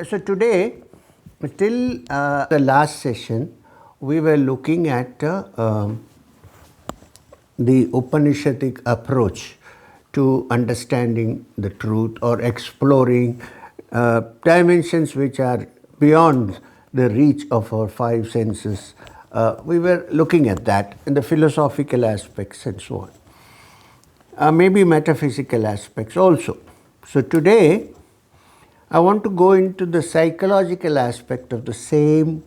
So today, till the last session, we were looking at the Upanishadic approach to understanding the truth or exploring dimensions which are beyond the reach of our five senses. We were looking at that in the philosophical aspects and so on. Maybe metaphysical aspects also. So today, I want to go into the psychological aspect of the same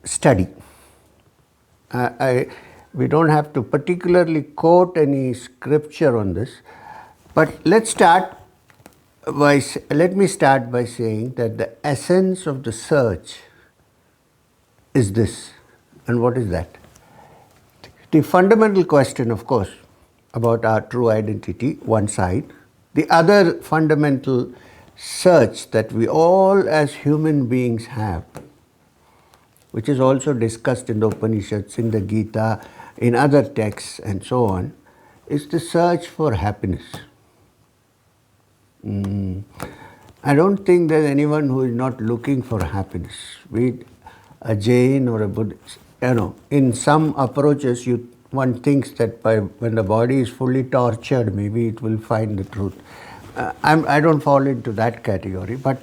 study. We don't have to particularly quote any scripture on this, but let me start by saying that the essence of the search is this. And what is that? The fundamental question, of course, about our true identity, one side. The other fundamental search that we all as human beings have, which is also discussed in the Upanishads, in the Gita, in other texts and so on, is the search for happiness. I don't think there's anyone who is not looking for happiness, be it a Jain or a Buddhist. In some approaches, one thinks that when the body is fully tortured, maybe it will find the truth. I don't fall into that category, but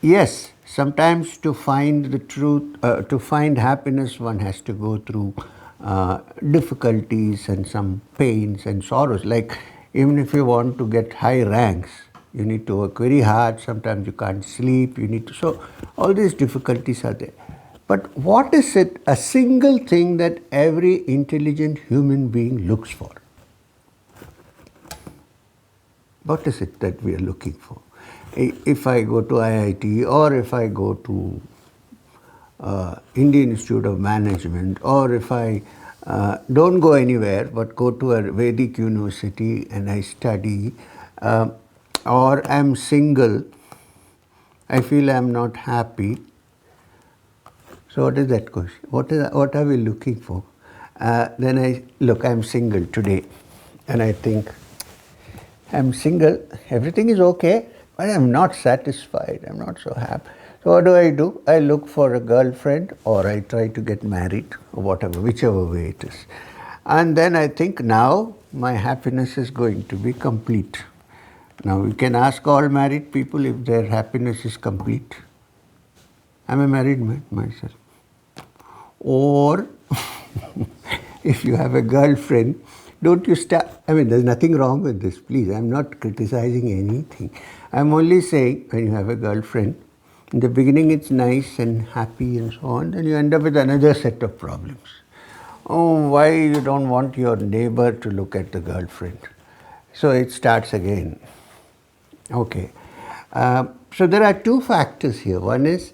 yes, sometimes to find the truth, to find happiness, one has to go through difficulties and some pains and sorrows. Like even if you want to get high ranks, you need to work very hard. Sometimes you can't sleep. So all these difficulties are there. But what is it, a single thing that every intelligent human being looks for? What is it that we are looking for? If I go to IIT, or if I go to Indian Institute of Management, or if I don't go anywhere but go to a Vedic university and I study, or I'm single, I feel I'm not happy. So what is that question? What are we looking for? Then I'm single today, and I think, I'm single, everything is okay, but I'm not satisfied, I'm not so happy. So what do? I look for a girlfriend, or I try to get married, or whatever, whichever way it is. And then I think now my happiness is going to be complete. Now we can ask all married people if their happiness is complete. I'm a married man myself. Or if you have a girlfriend, don't you start? There's nothing wrong with this, please. I'm not criticizing anything. I'm only saying when you have a girlfriend, in the beginning it's nice and happy and so on, then you end up with another set of problems. Oh, why you don't want your neighbor to look at the girlfriend? So it starts again. Okay. So there are two factors here. One is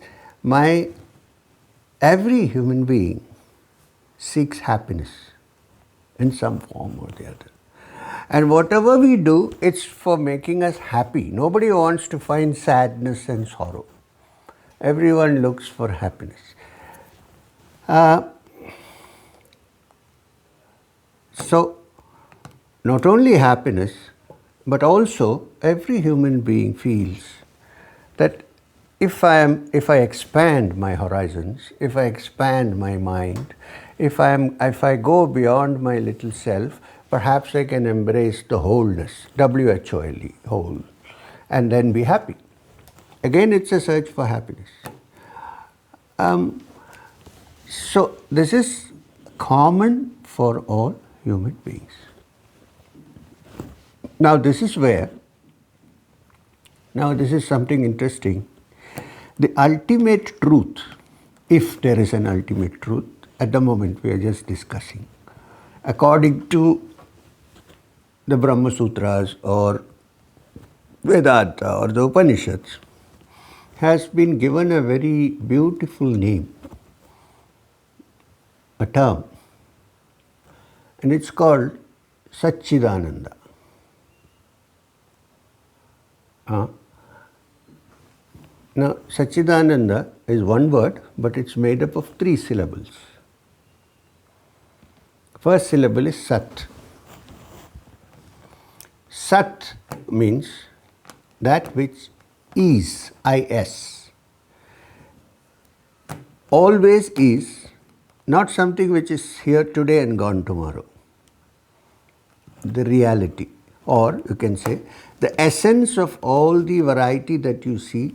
every human being seeks happiness in some form or the other. And whatever we do, it's for making us happy. Nobody wants to find sadness and sorrow. Everyone looks for happiness. So, not only happiness, but also every human being feels that if I expand my horizons, if I expand my mind, if I go beyond my little self, perhaps I can embrace the wholeness, WHOLE, whole, and then be happy. Again, it's a search for happiness. So this is common for all human beings. Now this is something interesting. The ultimate truth, if there is an ultimate truth, at the moment we are just discussing, according to the Brahma Sutras or Vedanta or the Upanishads, has been given a very beautiful name, a term, and it's called Saccidananda. Now, Saccidananda is one word, but it's made up of 3 syllables. First syllable is Sat. Sat means that which is, is, always is, not something which is here today and gone tomorrow. The reality, or you can say the essence of all the variety that you see,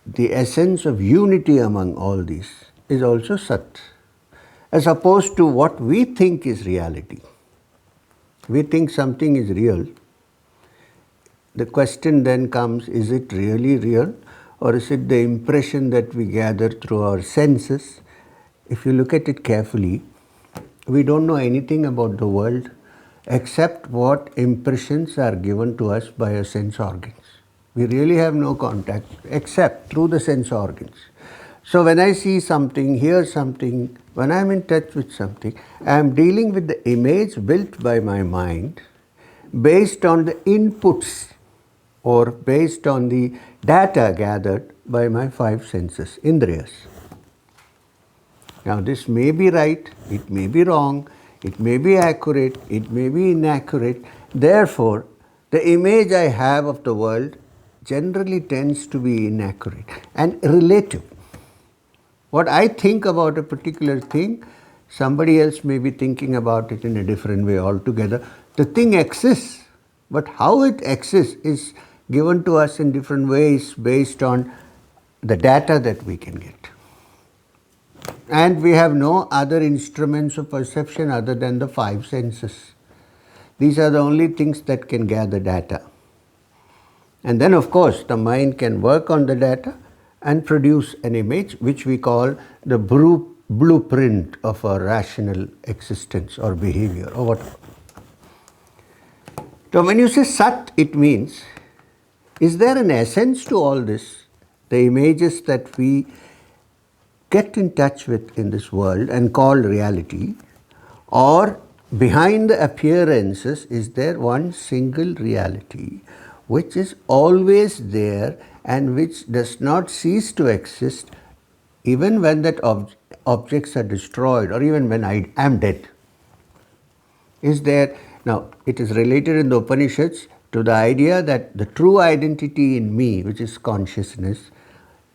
the essence of unity among all these is also Sat, as opposed to what we think is reality. We think something is real. The question then comes, is it really real, or is it the impression that we gather through our senses? If you look at it carefully, we don't know anything about the world except what impressions are given to us by our sense organs. We really have no contact except through the sense organs. So when I see something, hear something, when I am in touch with something, I am dealing with the image built by my mind based on the inputs or based on the data gathered by my five senses, indriyas. Now this may be right, it may be wrong, it may be accurate, it may be inaccurate. Therefore, the image I have of the world generally tends to be inaccurate and relative. What I think about a particular thing, somebody else may be thinking about it in a different way altogether. The thing exists, but how it exists is given to us in different ways based on the data that we can get. And we have no other instruments of perception other than the five senses. These are the only things that can gather data. And then, of course, the mind can work on the data and produce an image which we call the blueprint of our rational existence or behavior or whatever. So when you say Sat, it means, is there an essence to all this? The images that we get in touch with in this world and call reality, or behind the appearances is there one single reality which is always there and which does not cease to exist even when that objects are destroyed or even when I am dead? Is there, now it is related in the Upanishads to the idea that the true identity in me, which is consciousness,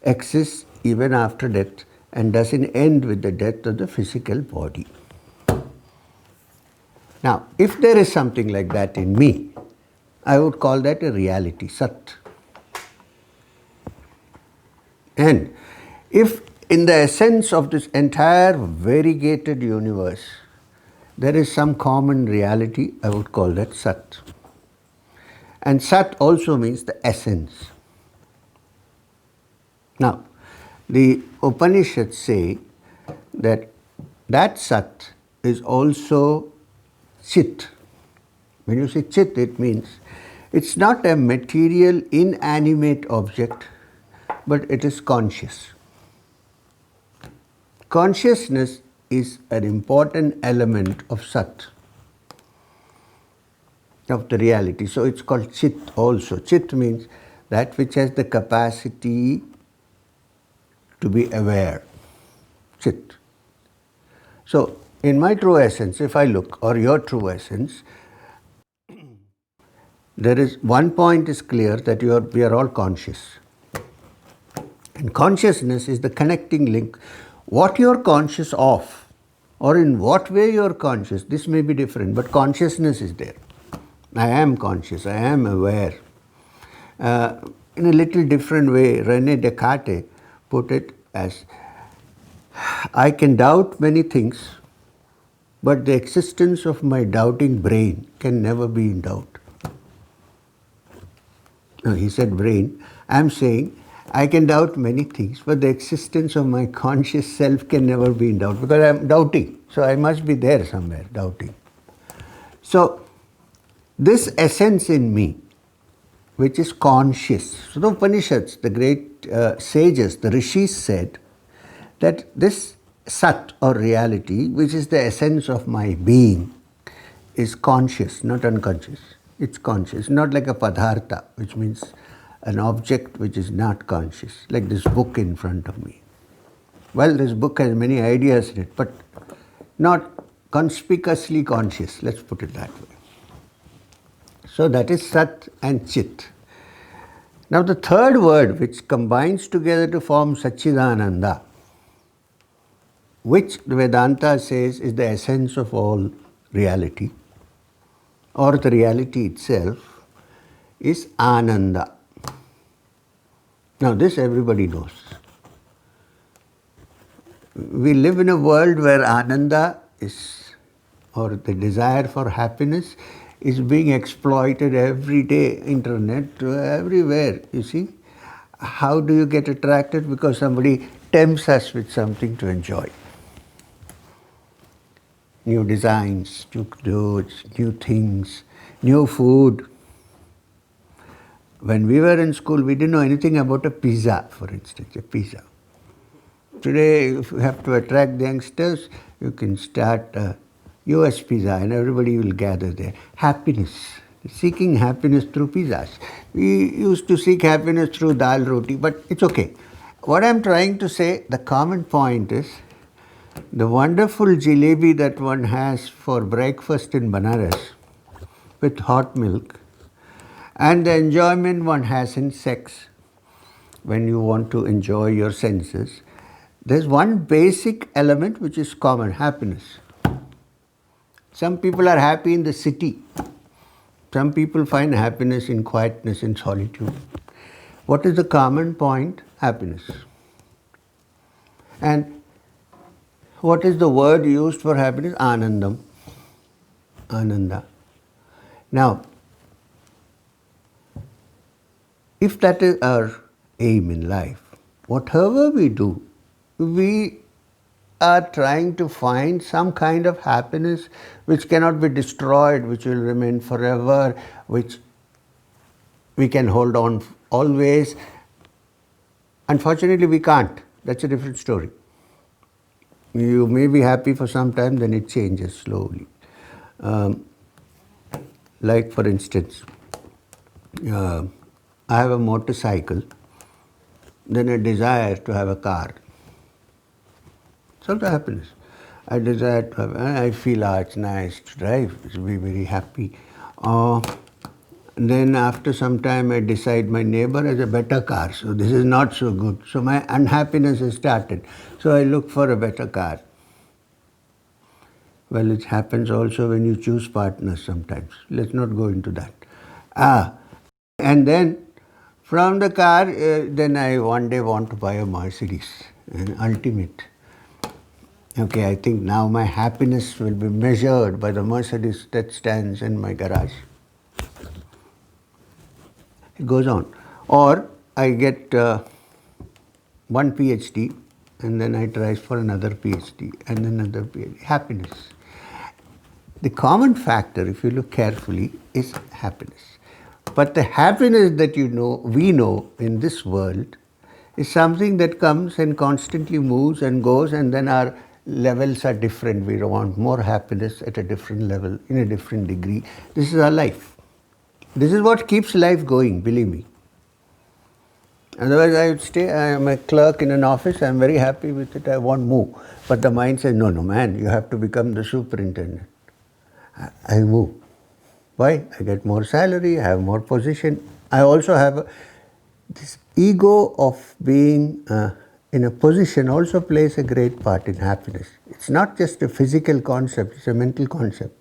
exists even after death and doesn't end with the death of the physical body. Now, if there is something like that in me, I would call that a reality, Sat. And if in the essence of this entire variegated universe, there is some common reality, I would call that Sat. And Sat also means the essence. Now, the Upanishads say that Sat is also Chit. When you say Chit, it means it's not a material, inanimate object, but it is conscious. Consciousness is an important element of Sat, of the reality. So it's called Chit also. Chit means that which has the capacity to be aware. Chit. So in my true essence, if I look, or your true essence, there is one point is clear that we are all conscious. And consciousness is the connecting link. What you are conscious of, or in what way you are conscious, this may be different, but consciousness is there. I am conscious, I am aware. In a little different way, René Descartes put it as, I can doubt many things, but the existence of my doubting brain can never be in doubt. No, he said brain. I am saying I can doubt many things, but the existence of my conscious self can never be in doubt because I am doubting. So I must be there somewhere, doubting. So this essence in me, which is conscious. So the Upanishads, the great sages, the rishis said that this Sat or reality, which is the essence of my being, is conscious, not unconscious. It's conscious, not like a padartha, which means an object which is not conscious, like this book in front of me. Well, this book has many ideas in it, but not conspicuously conscious, let's put it that way. So that is Sat and Chit. Now the third word, which combines together to form Saccidananda, which the Vedanta says is the essence of all reality, or the reality itself, is Ananda. Now this everybody knows. We live in a world where Ananda is, or the desire for happiness, is being exploited every day, internet, everywhere, you see. How do you get attracted? Because somebody tempts us with something to enjoy. New designs, new clothes, new things, new food. When we were in school, we didn't know anything about a pizza, for instance, a pizza. Today, if you have to attract the youngsters, you can start a US pizza and everybody will gather there. Happiness, seeking happiness through pizzas. We used to seek happiness through dal roti, but it's okay. What I'm trying to say, the common point is, the wonderful jalebi that one has for breakfast in Banaras with hot milk, and the enjoyment one has in sex when you want to enjoy your senses, there's one basic element which is common, happiness. Some people are happy in the city. Some people find happiness in quietness, in solitude. What is the common point? Happiness. And what is the word used for happiness? Anandam. Ananda. Now, if that is our aim in life, whatever we do, we are trying to find some kind of happiness which cannot be destroyed, which will remain forever, which we can hold on always. Unfortunately, we can't. That's a different story. You may be happy for some time, then it changes slowly. Like for instance, I have a motorcycle, then a desire to have a car. It's also happiness. I desire to have, I feel, it's nice to drive, it will be very happy. Then after some time I decide my neighbor has a better car, so this is not so good. So my unhappiness has started. So I look for a better car. Well, it happens also when you choose partners sometimes. Let's not go into that. And then from the car, then I one day want to buy a Mercedes, an ultimate. Okay, I think now my happiness will be measured by the Mercedes that stands in my garage. It goes on. Or I get one PhD and then I try for another PhD and another PhD. Happiness. The common factor, if you look carefully, is happiness. But the happiness that we know in this world is something that comes and constantly moves and goes, and then our levels are different. We want more happiness at a different level, in a different degree. This is our life. This is what keeps life going, believe me. Otherwise, I would stay, I am a clerk in an office, I am very happy with it, I won't move. But the mind says, no, man, you have to become the superintendent. I move. Why? I get more salary, I have more position. I also have this ego of being in a position also plays a great part in happiness. It's not just a physical concept, it's a mental concept.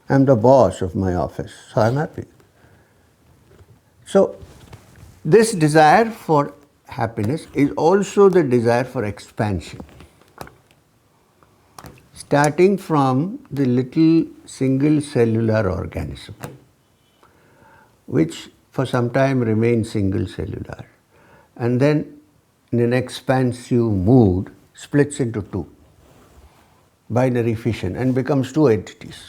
I'm the boss of my office, so I'm happy. So, this desire for happiness is also the desire for expansion. Starting from the little single cellular organism, which for some time remains single cellular, and then in an expansive mood splits into two, binary fission, and becomes two entities.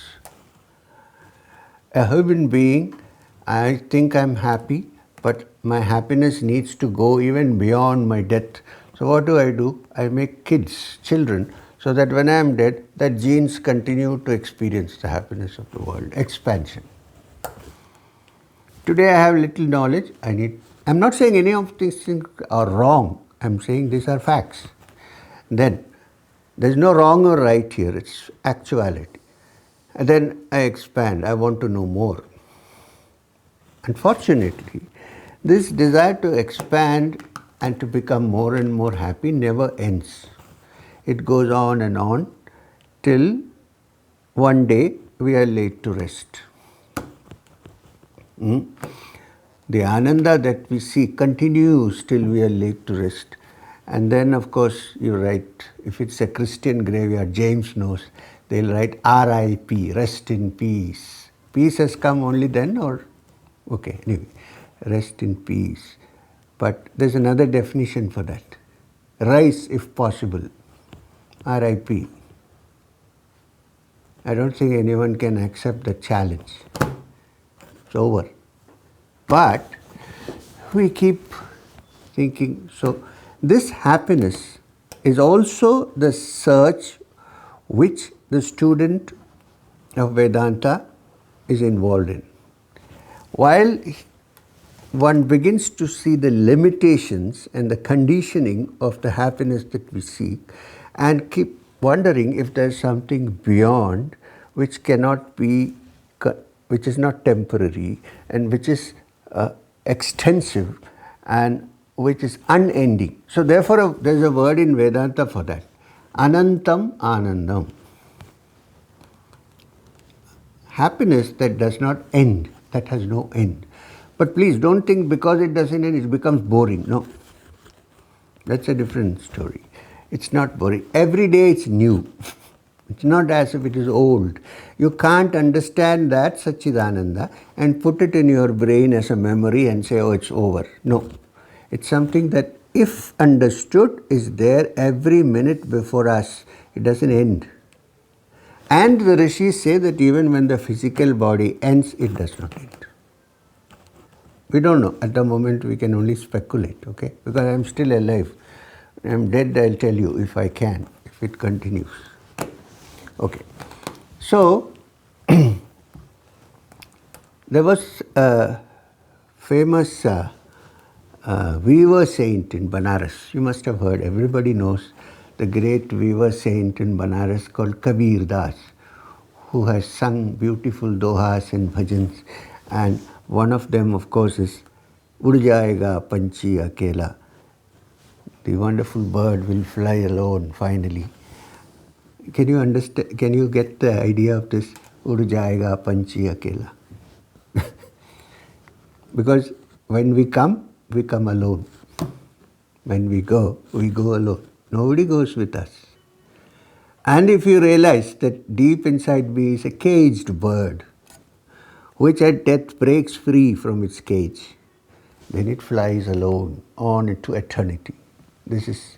A human being, I think I'm happy, but my happiness needs to go even beyond my death. So what do? I make kids, children, so that when I am dead, that genes continue to experience the happiness of the world. Expansion. Today I have little knowledge. I'm not saying any of these things are wrong. I'm saying these are facts. Then, there's no wrong or right here. It's actuality. And then I expand. I want to know more. Unfortunately, This desire to expand and to become more and more happy never ends. It goes on till one day we are laid to rest. The ananda that we see continues till we are laid to rest. And then, of course, you write, if it's a Christian graveyard, James knows, they'll write RIP, rest in peace. Peace has come only then, or? Okay, anyway, rest in peace. But there's another definition for that. Rise if possible. RIP. I don't think anyone can accept the challenge. It's over. But we keep thinking, so this happiness is also the search which the student of Vedanta is involved in. While one begins to see the limitations and the conditioning of the happiness that we seek and keep wondering if there's something beyond which cannot be, which is not temporary and which is extensive and which is unending. So therefore there's a word in Vedanta for that. Anantam, anandam. Happiness that does not end, that has no end. But please don't think because it doesn't end, it becomes boring. No. That's a different story. It's not boring. Every day it's new. It's not as if it is old. You can't understand that Saccidananda and put it in your brain as a memory and say, oh, it's over. No. It's something that, if understood, is there every minute before us. It doesn't end. And the rishis say that even when the physical body ends, it does not end. We don't know. At the moment, we can only speculate, okay? Because I'm still alive. I'm dead, I'll tell you if I can, if it continues. Okay. So, there was a famous weaver saint in Banaras. You must have heard, everybody knows the great weaver saint in Banaras called Kabir Das, who has sung beautiful dohas and bhajans. And one of them, of course, is Ud Jayega Panchi Akela. The wonderful bird will fly alone finally. Can you understand? Can you get the idea of this? Ud Jayega Panchi Akela. Because when we come alone. When we go alone. Nobody goes with us. And if you realize that deep inside me is a caged bird, which at death breaks free from its cage, then it flies alone on into eternity. This is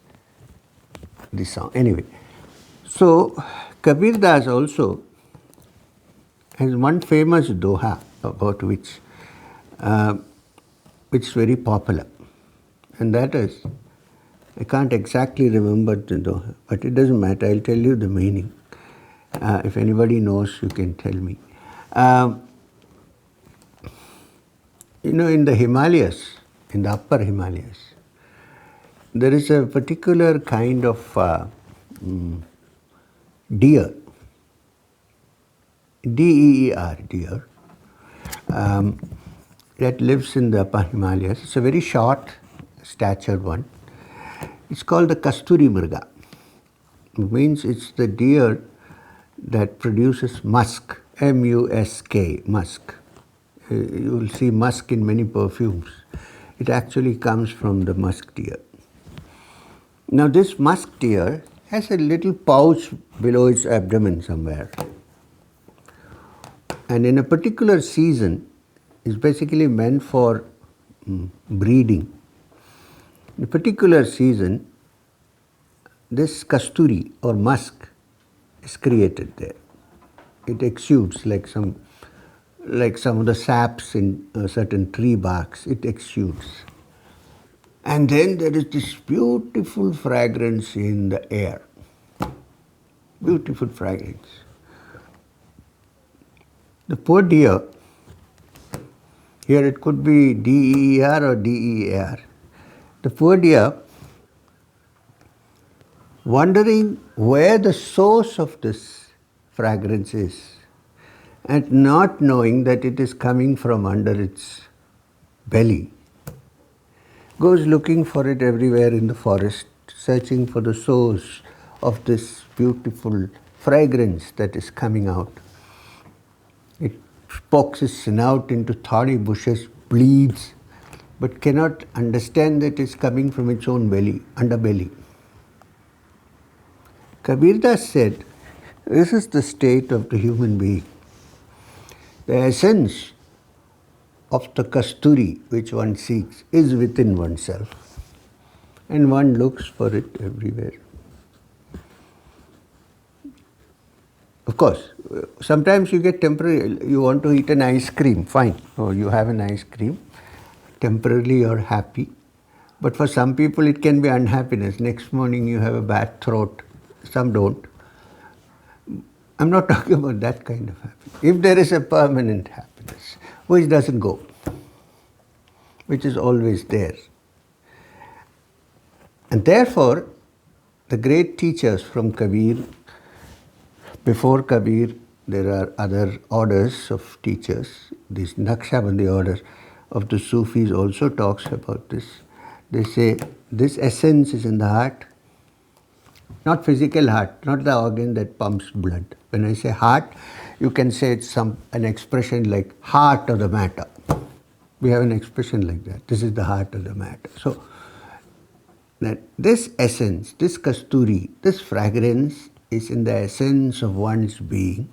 the song. Anyway, so Kabir Das also has one famous doha about which is very popular. And that is, I can't exactly remember the doha, but it doesn't matter. I'll tell you the meaning. If anybody knows, you can tell me. In the Himalayas, in the upper Himalayas, there is a particular kind of deer, D-E-E-R, deer, that lives in the upper Himalayas. It's a very short, statured one. It's called the Kasturi marga. It means it's the deer that produces musk, M-U-S-K, musk. You will see musk in many perfumes. It actually comes from the musk deer. Now this musk deer has a little pouch below its abdomen somewhere. And in a particular season, it's basically meant for breeding. In a particular season, this kasturi or musk is created there. It exudes like some of the saps in certain tree barks, it exudes. And then there is this beautiful fragrance in the air. Beautiful fragrance. The poor deer, here it could be D-E-E-R or D-E-A-R. The poor deer, wondering where the source of this fragrance is, and not knowing that it is coming from under its belly, goes looking for it everywhere in the forest, searching for the source of this beautiful fragrance that is coming out. It pokes its snout into thorny bushes, bleeds, but cannot understand that it is coming from its own belly, underbelly. Kabirdas said, this is the state of the human being. The essence of the kasturi which one seeks is within oneself, and one looks for it everywhere. Of course, sometimes you get temporary, you want to eat an ice cream, fine. So you have an ice cream, temporarily you're happy. But for some people it can be unhappiness. Next morning you have a bad throat, some don't. I'm not talking about that kind of happiness. If there is a permanent happiness, which doesn't go, which is always there. And therefore, the great teachers from Kabir, before Kabir, there are other orders of teachers. This Naqshbandi order of the Sufis also talks about this. They say this essence is in the heart, not physical heart, not the organ that pumps blood. When I say heart, you can say it's an expression like heart of the matter. We have an expression like that. This is the heart of the matter. So that this essence, this kasturi, this fragrance is in the essence of one's being.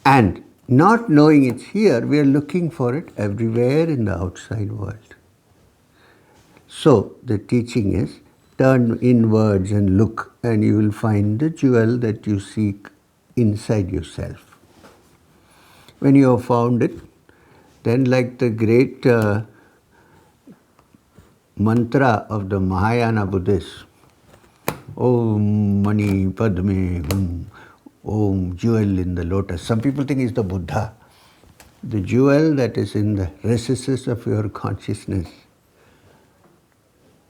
And not knowing it's here, we are looking for it everywhere in the outside world. So the teaching is, turn inwards and look, and you will find the jewel that you seek inside yourself. When you have found it, then like the great mantra of the Mahayana Buddhists, Om Mani Padme Hum, Om jewel in the lotus. Some people think it's the Buddha. The jewel that is in the recesses of your consciousness,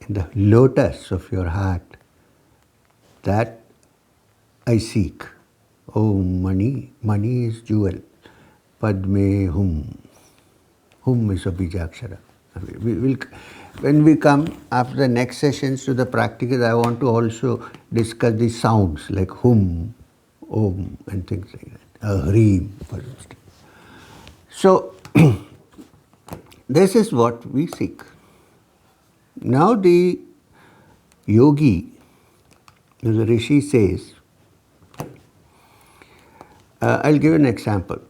in the lotus of your heart, that I seek. Om Mani. Mani is jewel. Padme Hum. Hum is a Bijakshara. When we come after the next sessions to the practical, I want to also discuss the sounds like Hum, Om and things like that. Hreem, for instance. So, this is what we seek. Now the yogi, the Rishi says, I'll give an example.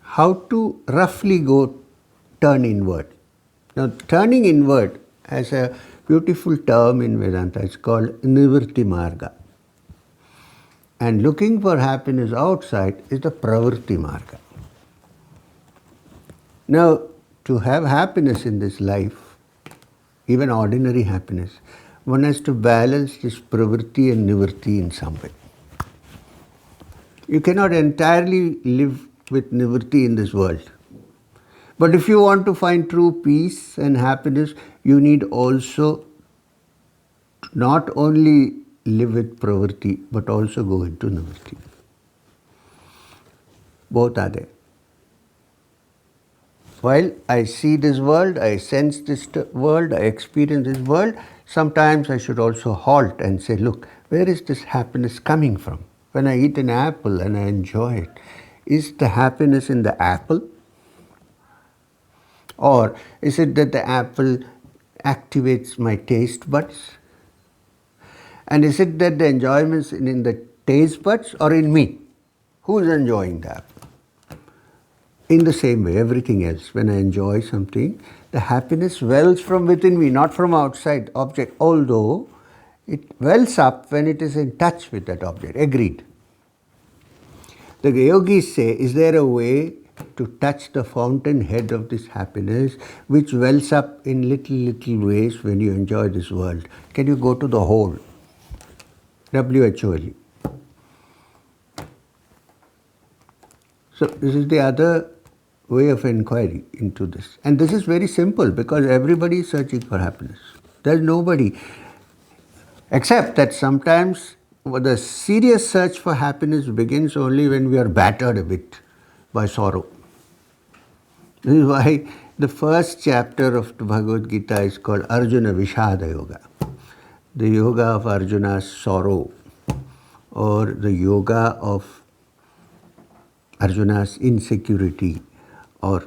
How to roughly go turn inward. Now, turning inward has a beautiful term in Vedanta. It's called Nivritti marga. And looking for happiness outside is the Pravritti marga. Now, to have happiness in this life, even ordinary happiness, one has to balance this Pravritti and Nivritti in some way. You cannot entirely live with Nivritti in this world. But if you want to find true peace and happiness, you need also not only live with Pravritti, but also go into Nivritti. Both are there. While I see this world, I sense this world, I experience this world, sometimes I should also halt and say, look, where is this happiness coming from? When I eat an apple and I enjoy it, is the happiness in the apple? Or is it that the apple activates my taste buds? And is it that the enjoyment is in the taste buds or in me? Who is enjoying the apple? In the same way, everything else, when I enjoy something, the happiness wells from within me, not from outside object, although it wells up when it is in touch with that object. Agreed. The yogis say, is there a way to touch the fountainhead of this happiness which wells up in little ways when you enjoy this world? Can you go to the whole? WHOLE. So this is the other way of inquiry into this. And this is very simple because everybody is searching for happiness. There's nobody, except that sometimes the serious search for happiness begins only when we are battered a bit by sorrow. This is why The first chapter of the Bhagavad-Gita is called Arjuna Vishada Yoga, the yoga of Arjuna's sorrow, or the yoga of Arjuna's insecurity, or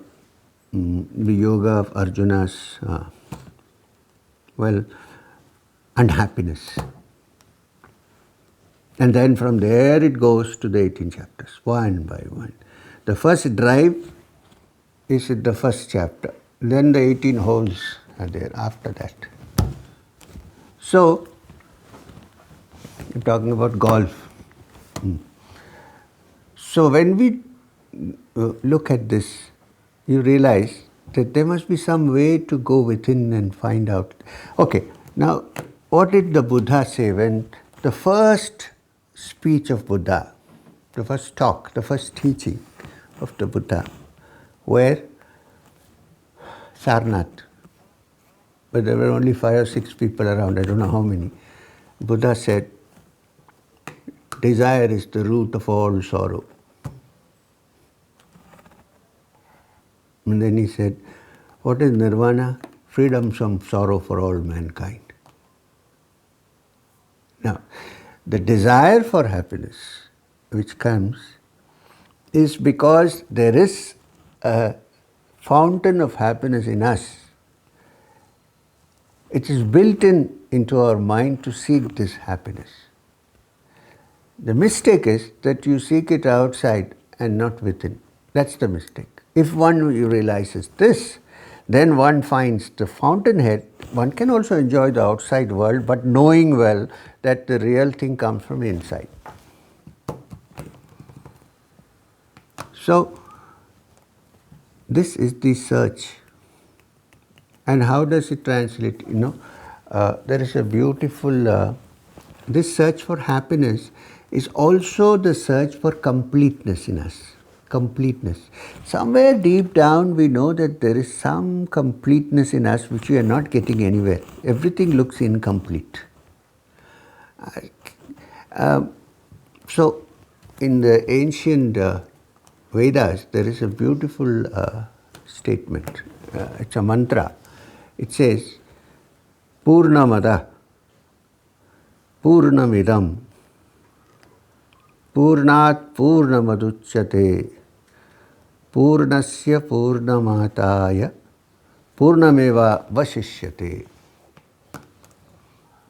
the yoga of Arjuna's, unhappiness. And then from there it goes to the 18 chapters, one by one. The first drive is in the first chapter. Then the 18 holes are there after that. So, I'm talking about golf. So when we look at this, you realize that there must be some way to go within and find out. Okay, now what did the Buddha say when the first speech of Buddha, the first talk, the first teaching of the Buddha, where Sarnath, but there were only 5 or 6 people around, I don't know how many. Buddha said, desire is the root of all sorrow. And then he said, what is nirvana? Freedom from sorrow for all mankind. Now, the desire for happiness which comes is because there is a fountain of happiness in us. It is built into our mind to seek this happiness. The mistake is that you seek it outside and not within. That's the mistake. If one realizes this, then one finds the fountainhead. One can also enjoy the outside world, but knowing well that the real thing comes from inside. So, this is the search. And how does it translate? There is a beautiful, this search for happiness is also the search for completeness in us. Completeness. Somewhere deep down we know that there is some completeness in us which we are not getting anywhere. Everything looks incomplete. So in the ancient Vedas there is a beautiful statement. It's a mantra. It says, Purnamada, Purnamidam, Purnat Purnamaduchyate, Purnasya Purnamataya, Purnameva Vashishyate.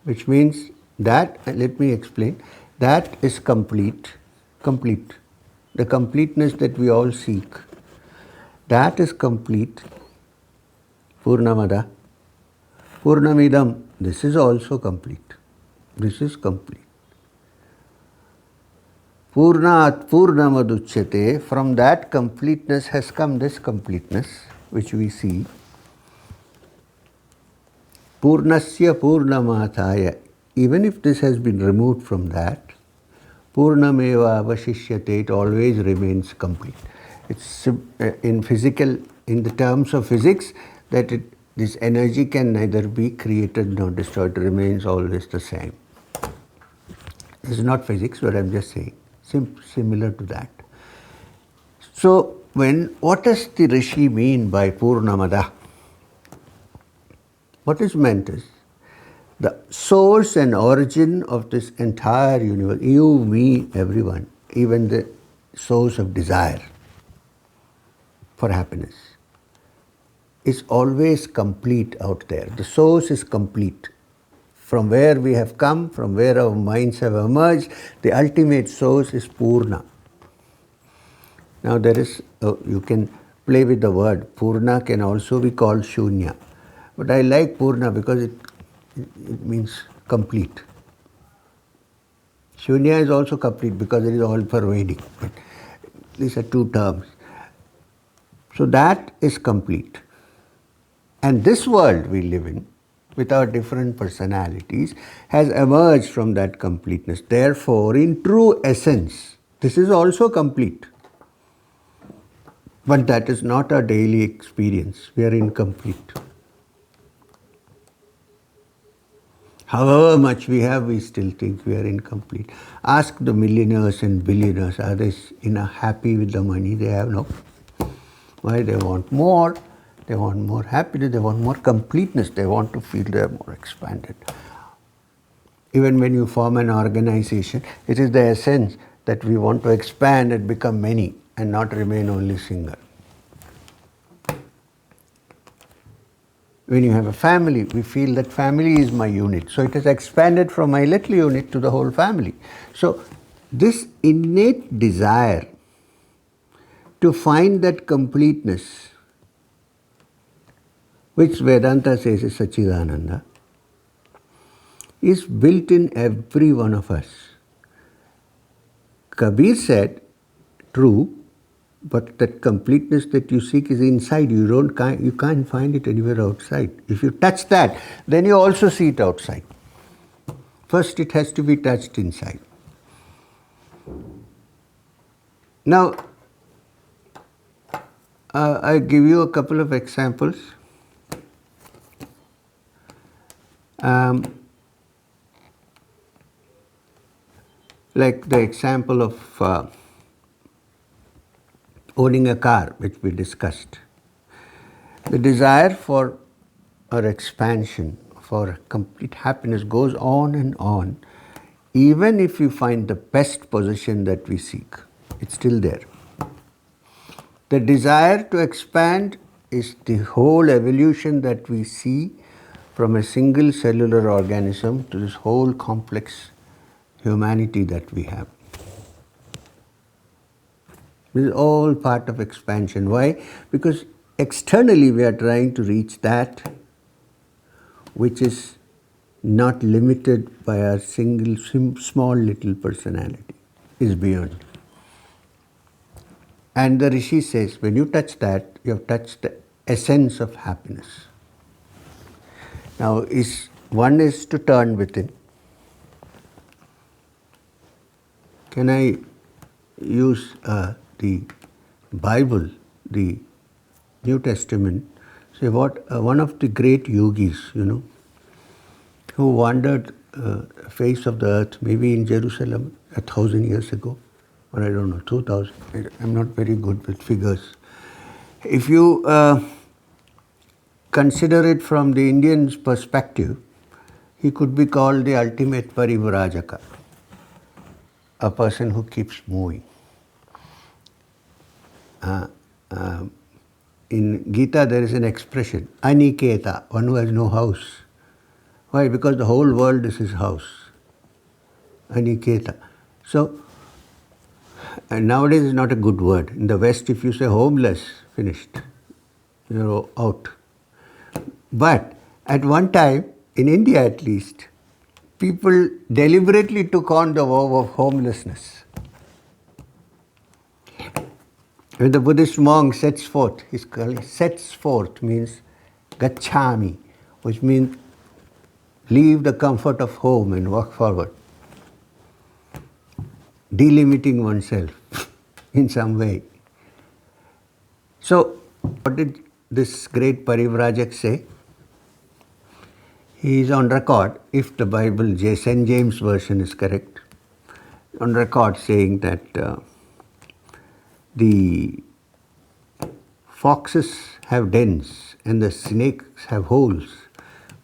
Which means that, let me explain, that is complete. The completeness that we all seek. That is complete. Purnamada. Purnamidam. This is also complete. This is complete. Purnat Purnamaduchyate. From that completeness has come this completeness which we see. Purnasya Purnamataya. Even if this has been removed from that, Purnameva Avashishyate, it always remains complete. It's in the terms of physics, that this energy can neither be created nor destroyed, it remains always the same. This is not physics, but I'm just saying, similar to that. So, what does the Rishi mean by Purnamada? What is meant is, the source and origin of this entire universe, you, me, everyone, even the source of desire for happiness, is always complete out there. The source is complete. From where we have come, from where our minds have emerged, the ultimate source is Purna. Now there is, you can play with the word. Purna can also be called Shunya. But I like Purna because it means complete. Shunya is also complete because it is all pervading. But these are two terms. So that is complete. And this world we live in, with our different personalities, has emerged from that completeness. Therefore, in true essence, this is also complete. But that is not our daily experience. We are incomplete. However much we have, we still think we are incomplete. Ask the millionaires and billionaires, are they happy with the money they have? No. Why? They want more. they want more happiness, they want more completeness, they want to feel they are more expanded. Even when you form an organization, it is the essence that we want to expand and become many and not remain only single. When you have a family, we feel that family is my unit. So it has expanded from my little unit to the whole family. So this innate desire to find that completeness, which Vedanta says is Saccidananda, is built in every one of us. Kabir said, true, but that completeness that you seek is inside you. You can't find it anywhere outside. If you touch that, then you also see it outside. First, it has to be touched inside. Now, I give you a couple of examples. Like the example of owning a car, which we discussed. The desire for our expansion, for complete happiness goes on and on. Even if we find the best position that we seek, it's still there. The desire to expand is the whole evolution that we see from a single cellular organism to this whole complex humanity that we have. This is all part of expansion. Why? Because externally we are trying to reach that which is not limited by our single, small little personality, is beyond. And the Rishi says, when you touch that, you have touched the essence of happiness. Now, one is to turn within. Can I use the Bible, the New Testament? Say one of the great yogis, who wandered the face of the earth, maybe in Jerusalem 1,000 years ago, or I don't know, 2,000. I'm not very good with figures. If you consider it from the Indian's perspective, he could be called the ultimate parivrajaka, a person who keeps moving. In Gita, there is an expression, aniketa, one who has no house. Why? Because the whole world is his house. Aniketa. So, and nowadays is not a good word. In the West, if you say homeless, finished. You're out. But at one time, in India at least, people deliberately took on the vow of homelessness. When the Buddhist monk sets forth, sets forth means gacchami, which means leave the comfort of home and walk forward. Delimiting oneself in some way. So, what did this great parivrajak say? He is on record, if the Bible, St. James version is correct, on record saying that the foxes have dens and the snakes have holes,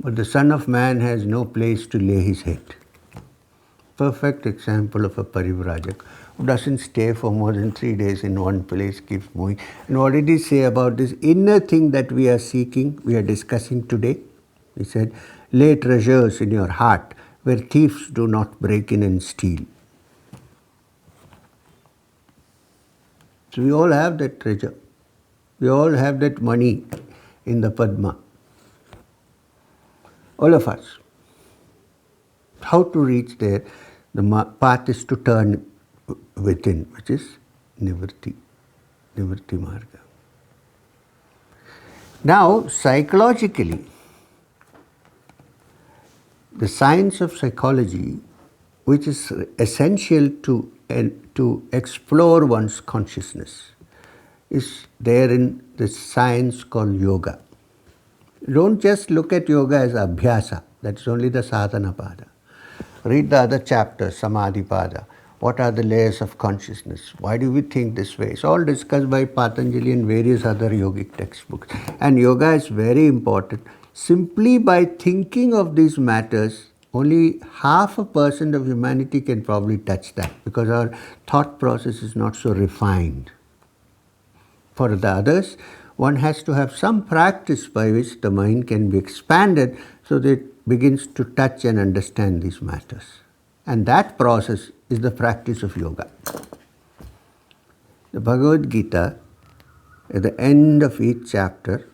but the Son of Man has no place to lay his head. Perfect example of a parivrajak who doesn't stay for more than 3 days in one place, keeps moving. And what did he say about this inner thing that we are seeking, we are discussing today? He said, lay treasures in your heart where thieves do not break in and steal. So we all have that treasure. We all have that money in the Padma. All of us. How to reach there? The path is to turn within, which is Nivritti marga. Now, psychologically, the science of psychology, which is essential to explore one's consciousness, is there in the science called yoga. Don't just look at yoga as abhyasa, that's only the sadhana pada. Read the other chapters, samadhi pada, What are the layers of consciousness? Why do we think this way? It's all discussed by Patanjali and various other yogic textbooks. And yoga is very important. Simply by thinking of these matters, only 0.5% of humanity can probably touch that, because our thought process is not so refined. For the others, one has to have some practice by which the mind can be expanded so that it begins to touch and understand these matters. And that process is the practice of yoga. The Bhagavad-Gita, at the end of each chapter,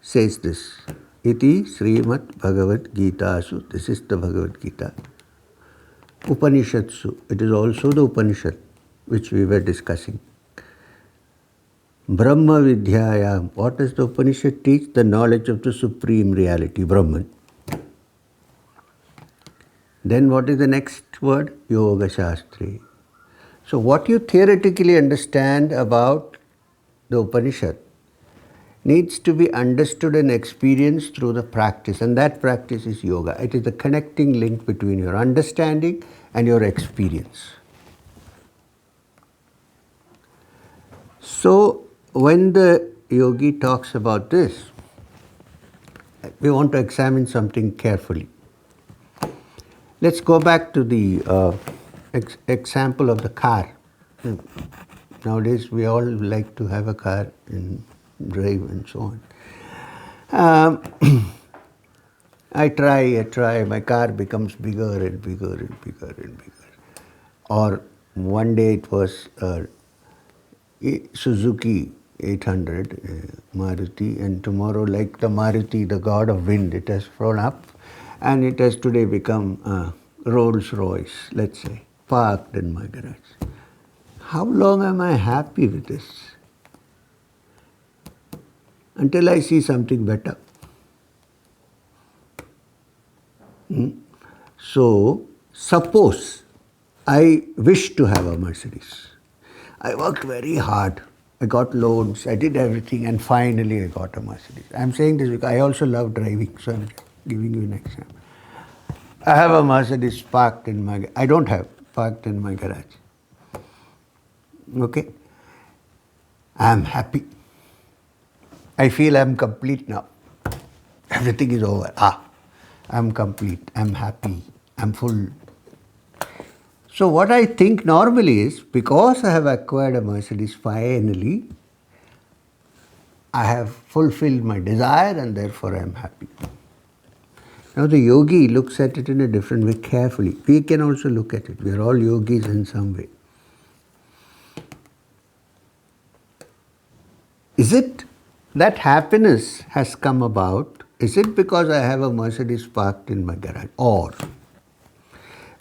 says this. Iti Srimad Bhagavad-Gitasu. This is the Bhagavad-Gita. Upanishadsu. It is also the Upanishad which we were discussing. Brahma Vidyayam. What does the Upanishad teach? The knowledge of the supreme reality, Brahman. Then what is the next word? Yoga Shastri. So what you theoretically understand about the Upanishad needs to be understood and experienced through the practice, and that practice is yoga. It is the connecting link between your understanding and your experience. So when the yogi talks about this, we want to examine something carefully. Let's go back to the example of the car. Nowadays we all like to have a car and drive and so on. I try, my car becomes bigger and bigger and bigger and bigger. Or one day it was Suzuki 800 Maruti, and tomorrow, like the Maruti, the god of wind, it has flown up and it has today become Rolls Royce, let's say, parked in my garage. How long am I happy with this? Until I see something better. So, suppose I wish to have a Mercedes. I worked very hard. I got loans, I did everything, and finally I got a Mercedes. I'm saying this because I also love driving, so I'm giving you an example. I have a Mercedes parked in my, I don't have, parked in my garage. Okay? I'm happy. I feel I'm complete now. Everything is over. I'm complete, I'm happy, I'm full. So what I think normally is, because I have acquired a Mercedes finally, I have fulfilled my desire and therefore I am happy. Now the yogi looks at it in a different way carefully. We can also look at it. We are all yogis in some way. Is it that happiness has come about? Is it because I have a Mercedes parked in my garage? Or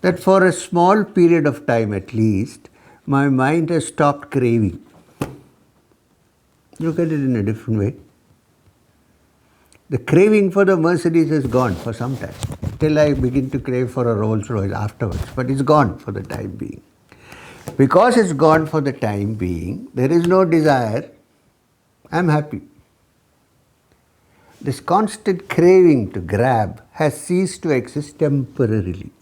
that for a small period of time at least, my mind has stopped craving? Look at it in a different way. The craving for the Mercedes is gone for some time, till I begin to crave for a Rolls Royce afterwards, but it's gone for the time being. Because it's gone for the time being, there is no desire, I'm happy. This constant craving to grab has ceased to exist temporarily,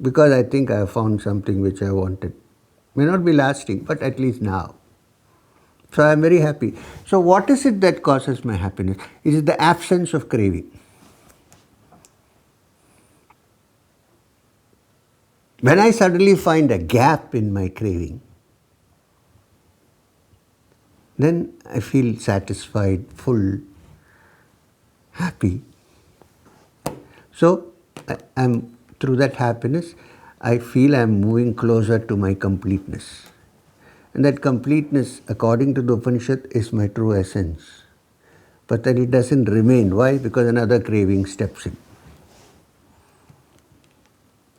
because I think I have found something which I wanted. May not be lasting, but at least now. So I am very happy. So what is it that causes my happiness? It is the absence of craving. When I suddenly find a gap in my craving, then I feel satisfied, full, happy. So through that happiness, I feel I am moving closer to my completeness. And that completeness, according to the Upanishad, is my true essence. But then it doesn't remain. Why? Because another craving steps in.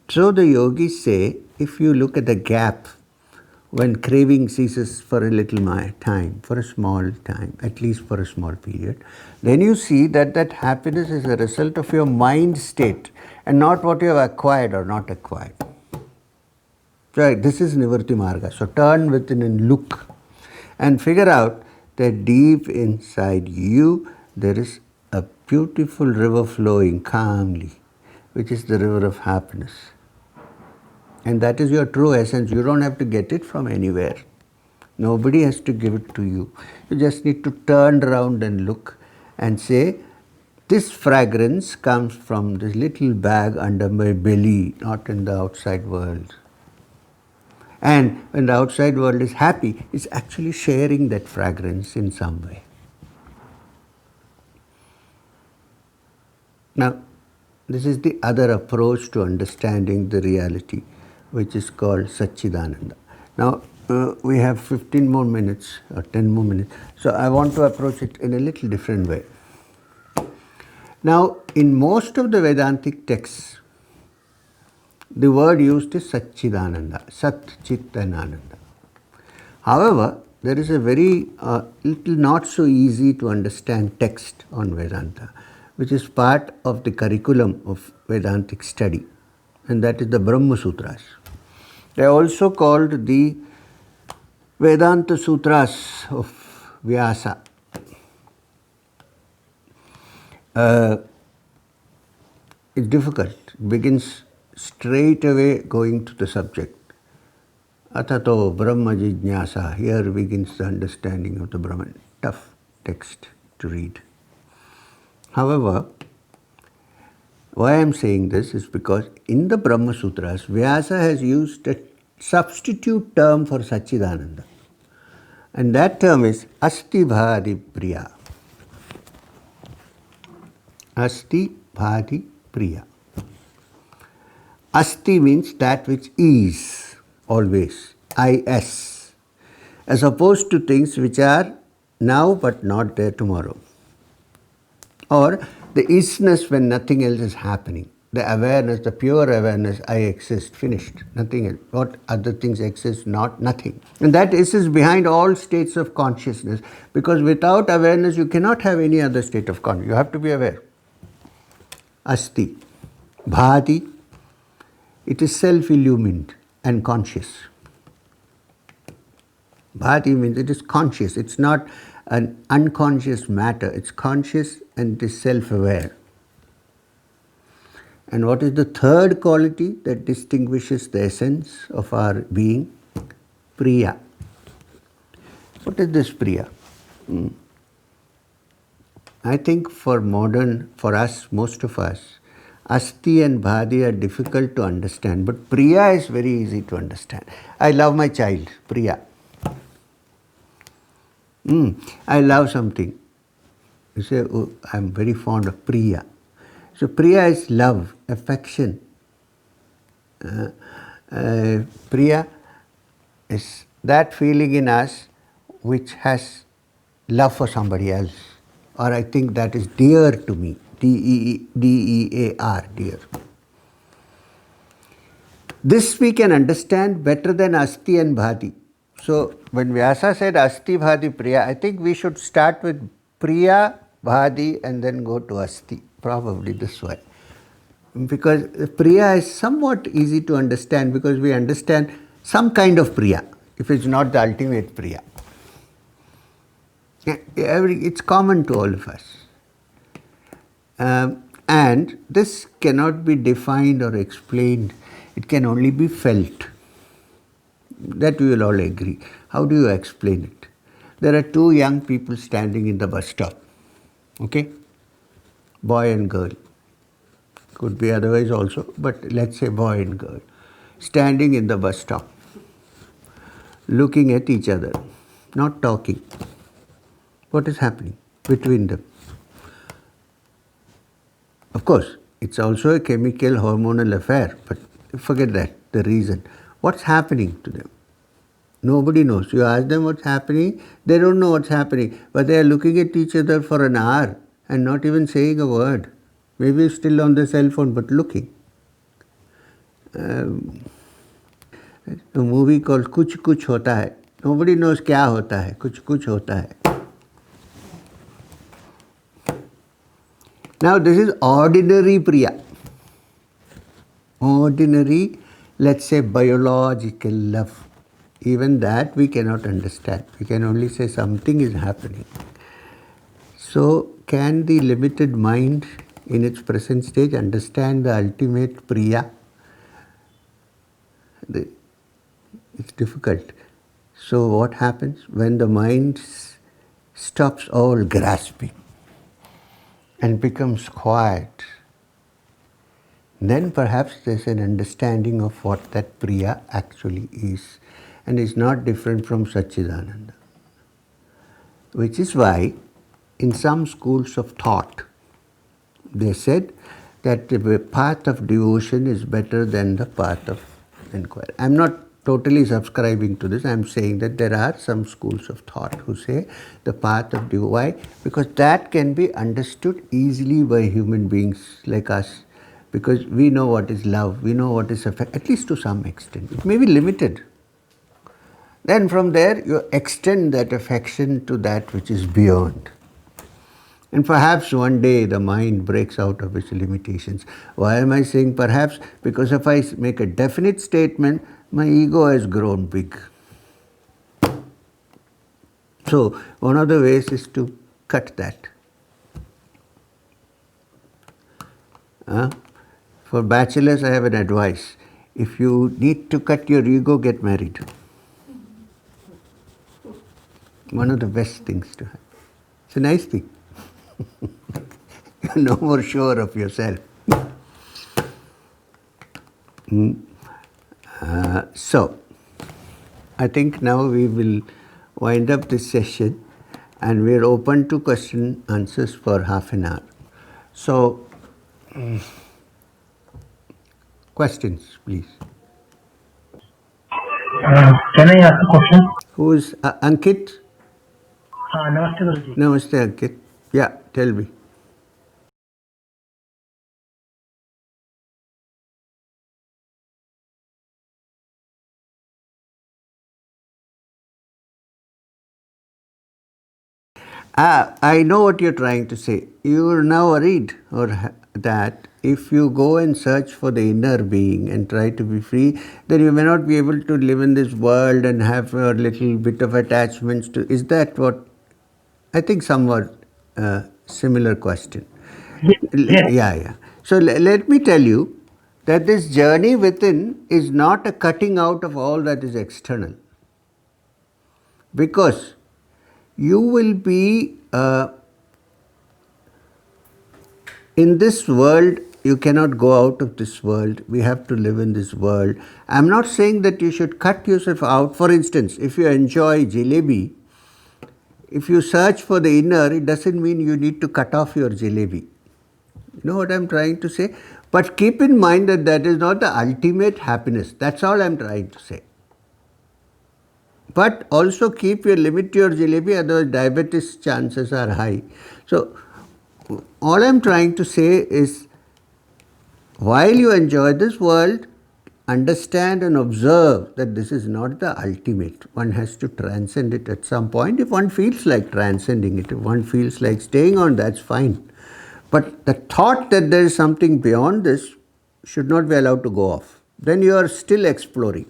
So the yogis say, if you look at the gap when craving ceases for a little time, for a small time, at least for a small period, then you see that that happiness is a result of your mind state and not what you have acquired or not acquired. Right, this is Nivritti marga. So turn within and look and figure out that deep inside you there is a beautiful river flowing calmly, which is the river of happiness. And that is your true essence. You don't have to get it from anywhere. Nobody has to give it to you. You just need to turn around and look and say, this fragrance comes from this little bag under my belly, not in the outside world. And when the outside world is happy, it's actually sharing that fragrance in some way. Now, this is the other approach to understanding the reality, which is called Saccidananda. Now, we have 15 more minutes or 10 more minutes, so I want to approach it in a little different way. Now, in most of the Vedantic texts, the word used is Saccidananda, Sat-chit-ananda. However, there is a very little not so easy to understand text on Vedanta, which is part of the curriculum of Vedantic study, and that is the Brahma Sutras. They are also called the Vedanta Sutras of Vyasa. It's difficult. It begins straight away going to the subject. Atato Brahma Jijnasa. Here begins the understanding of the Brahman. Tough text to read. However, why I am saying this is because in the Brahma Sutras, Vyasa has used a substitute term for Saccidananda. And that term is Asti Bhadi Priya. Asti Bhadi Priya. Asti means that which is always, is, as opposed to things which are now but not there tomorrow. Or the isness when nothing else is happening. The awareness, the pure awareness, I exist, finished, nothing else. What other things exist? Not, nothing. And that is behind all states of consciousness, because without awareness you cannot have any other state of consciousness. You have to be aware. Asti. Bhati. It is self-illumined and conscious. Bhati means it is conscious. It's not an unconscious matter. It's conscious and it is self-aware. And what is the third quality that distinguishes the essence of our being? Priya. What is this Priya? I think for us, most of us, Asti and Bhadi are difficult to understand, but Priya is very easy to understand. I love my child, Priya. I love something. You say, oh, I'm very fond of Priya. So Priya is love, affection. Priya is that feeling in us which has love for somebody else. Or I think that is dear to me. D-E-A-R, dear. This we can understand better than Asti and Bhadi. So when Vyasa said Asti Bhadi Priya, I think we should start with Priya, Bhadi and then go to Asti. Probably this way. Because Priya is somewhat easy to understand because we understand some kind of Priya, if it's not the ultimate Priya. It's common to all of us. And this cannot be defined or explained. It can only be felt. That we will all agree. How do you explain it? There are two young people standing in the bus stop. Okay? Boy and girl. Could be otherwise also, but let's say boy and girl. Standing in the bus stop. Looking at each other. Not talking. What is happening between them? Of course, it's also a chemical hormonal affair, but forget that, the reason. What's happening to them? Nobody knows. You ask them what's happening, they don't know what's happening, but they are looking at each other for an hour and not even saying a word. Maybe still on the cell phone, but looking. A movie called Kuch Kuch Hota Hai. Nobody knows kya hota hai. Kuch Kuch Hota Hai. Now this is ordinary Priya. Ordinary, let's say biological love. Even that we cannot understand. We can only say something is happening. So can the limited mind in its present stage understand the ultimate Priya? It's difficult. So what happens when the mind stops all grasping and becomes quiet? Then perhaps there's an understanding of what that Priya actually is, and is not different from Saccidananda. Which is why in some schools of thought they said that the path of devotion is better than the path of inquiry. I'm not totally subscribing to this. I'm saying that there are some schools of thought who say the path of devotion. Why? Because that can be understood easily by human beings like us. Because we know what is love, we know what is affection, at least to some extent. It may be limited. Then from there you extend that affection to that which is beyond. And perhaps one day the mind breaks out of its limitations. Why am I saying perhaps? Because if I make a definite statement, my ego has grown big. So one of the ways is to cut that. For bachelors, I have an advice. If you need to cut your ego, get married. One of the best things to have. It's a nice thing. You're no more sure of yourself. So, I think now we will wind up this session and we are open to question answers for half an hour. So, questions, please. Can I ask a question? Who is Ankit? Namaste, Guruji. Namaste, Ankit. Yeah, tell me. I know what you're trying to say. You are now worried that if you go and search for the inner being and try to be free, then you may not be able to live in this world and have a little bit of attachments to. Is that what? I think somewhat similar question. Yes. Yeah. So let me tell you that this journey within is not a cutting out of all that is external. Because you will be in this world, you cannot go out of this world. We have to live in this world. I'm not saying that you should cut yourself out. For instance, if you enjoy jalebi, if you search for the inner, it doesn't mean you need to cut off your jalebi. You know what I'm trying to say? But keep in mind that that is not the ultimate happiness. That's all I'm trying to say. But also keep your limit to your jalebi, otherwise diabetes chances are high. So all I'm trying to say is, while you enjoy this world, understand and observe that this is not the ultimate. One has to transcend it at some point. If one feels like transcending it, if one feels like staying on, that's fine. But the thought that there is something beyond this should not be allowed to go off. Then you are still exploring.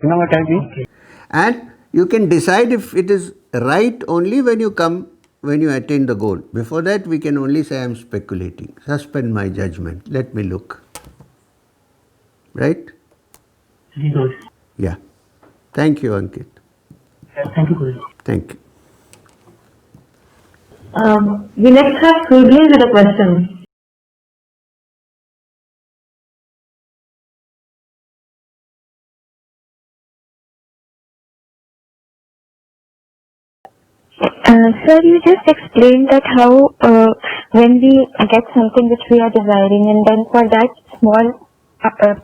You know what I mean? Okay. And you can decide if it is right only when you attain the goal. Before that, we can only say I am speculating. Suspend my judgment. Let me look. Right? Good. Yeah. Thank you, Ankit. Thank you, Guruji. Thank you. We next have Surli with a question. Sir, you just explained that how when we get something which we are desiring, and then for that small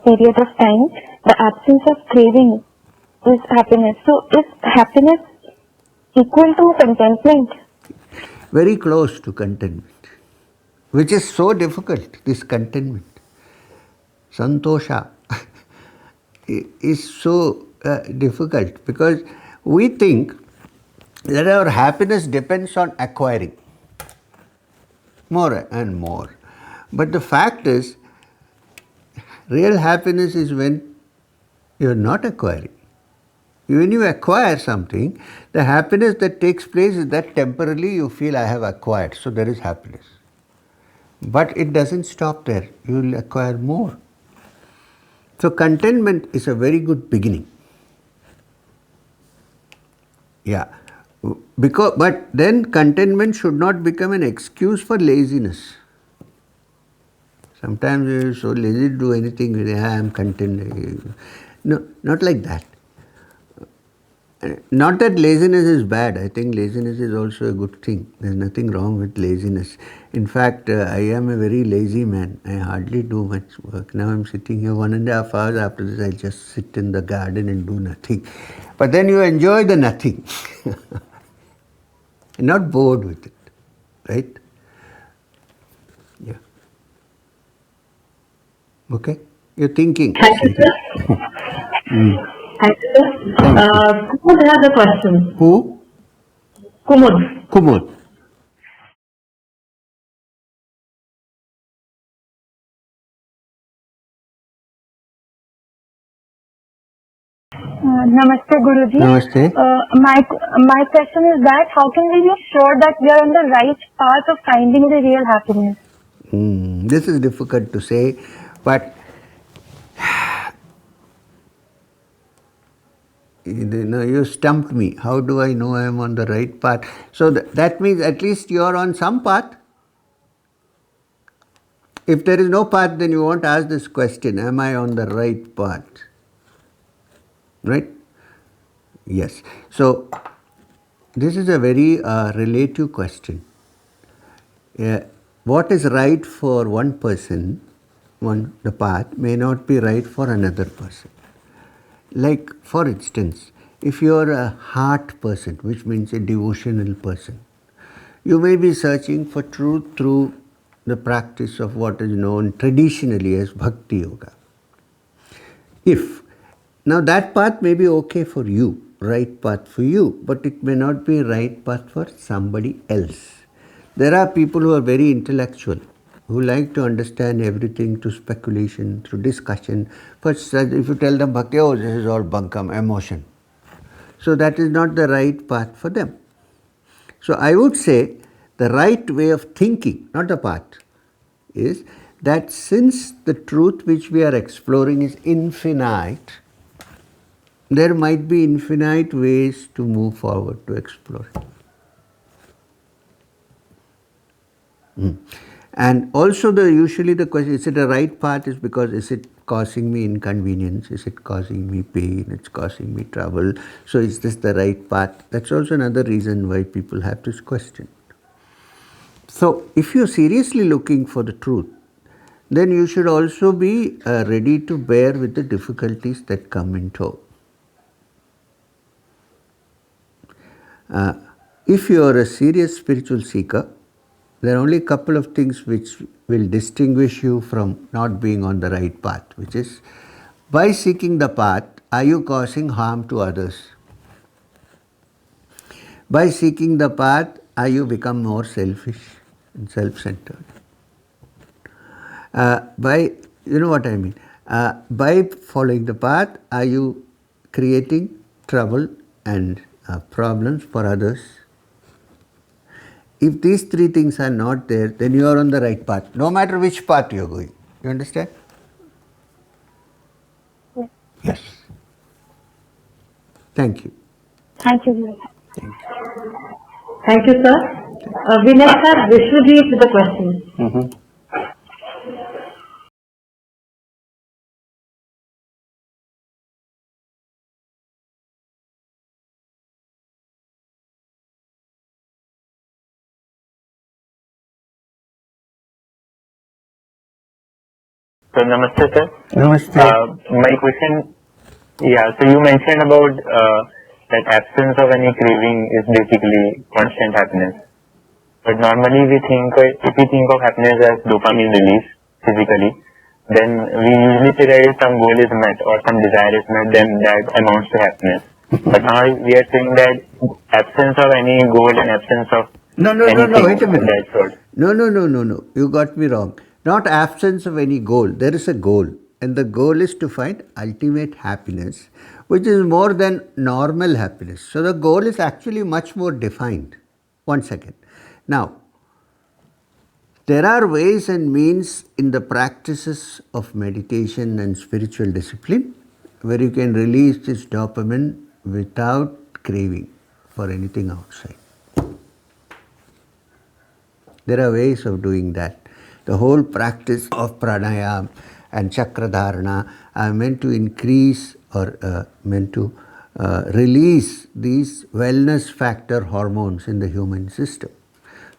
period of time, the absence of craving is happiness. So is happiness equal to contentment? Very close to contentment, which is so difficult, this contentment. Santosha is so difficult because we think that our happiness depends on acquiring more and more. But the fact is, real happiness is when you are not acquiring. When you acquire something, the happiness that takes place is that temporarily you feel I have acquired, so there is happiness. But it doesn't stop there. You will acquire more. So contentment is a very good beginning. Yeah. But then contentment should not become an excuse for laziness. Sometimes you're so lazy to do anything, I am content. No, not like that. Not that laziness is bad. I think laziness is also a good thing. There's nothing wrong with laziness. In fact, I am a very lazy man. I hardly do much work. Now I'm sitting here 1.5 hours. After this, I just sit in the garden and do nothing. But then you enjoy the nothing. You're not bored with it. Right? Yeah. Okay? You're thinking. Thank you, sir. Thank you, sir. Thank you. Kumud has a question. Who? Kumud. Kumud. Namaste, Guruji. Namaste. My question is that how can we be sure that we are on the right path of finding the real happiness? This is difficult to say, but you stumped me. How do I know I am on the right path? So that means at least you are on some path. If there is no path, then you won't ask this question, am I on the right path? Right? Yes. So this is a very relative question. What is right for one person, the path, may not be right for another person. Like, for instance, if you are a heart person, which means a devotional person, you may be searching for truth through the practice of what is known traditionally as Bhakti Yoga. Now that path may be okay for you, right path for you, but it may not be right path for somebody else. There are people who are very intellectual, who like to understand everything through speculation, through discussion. First, if you tell them Bhakti, oh, this is all bunkam, emotion. So that is not the right path for them. So I would say the right way of thinking, not the path, is that since the truth which we are exploring is infinite, there might be infinite ways to move forward to explore it. And also usually the question, is it a right path, is because is it causing me inconvenience, is it causing me pain, it's causing me trouble, so is this the right path? That's also another reason why people have this question. So if you're seriously looking for the truth, then you should also be ready to bear with the difficulties that come in tow. If you are a serious spiritual seeker, there are only a couple of things which will distinguish you from not being on the right path, which is, by seeking the path, are you causing harm to others? By seeking the path, are you become more selfish and self-centered? You know what I mean? By following the path, are you creating trouble and problems for others? If these three things are not there, then you are on the right path, no matter which path you are going. You understand? Yes. Yes. Thank you. Thank you, Guruji. Thank you. Thank you, sir. We next have Vishwajit with a question. So namaste, sir. Namaste. My question, so you mentioned about that absence of any craving is basically constant happiness. But normally if we think of happiness as dopamine release physically, then we usually say that if some goal is met or some desire is met, then that amounts to happiness. But now we are saying that absence of any goal and absence of No, anything wait a of minute. that sort. No. You got me wrong. Not absence of any goal. There is a goal. And the goal is to find ultimate happiness, which is more than normal happiness. So the goal is actually much more defined. One second. Now, There are ways and means in the practices of meditation and spiritual discipline where you can release this dopamine without craving for anything outside. There are ways of doing that. The whole practice of pranayama and chakradharana are meant to increase or meant to release these wellness factor hormones in the human system.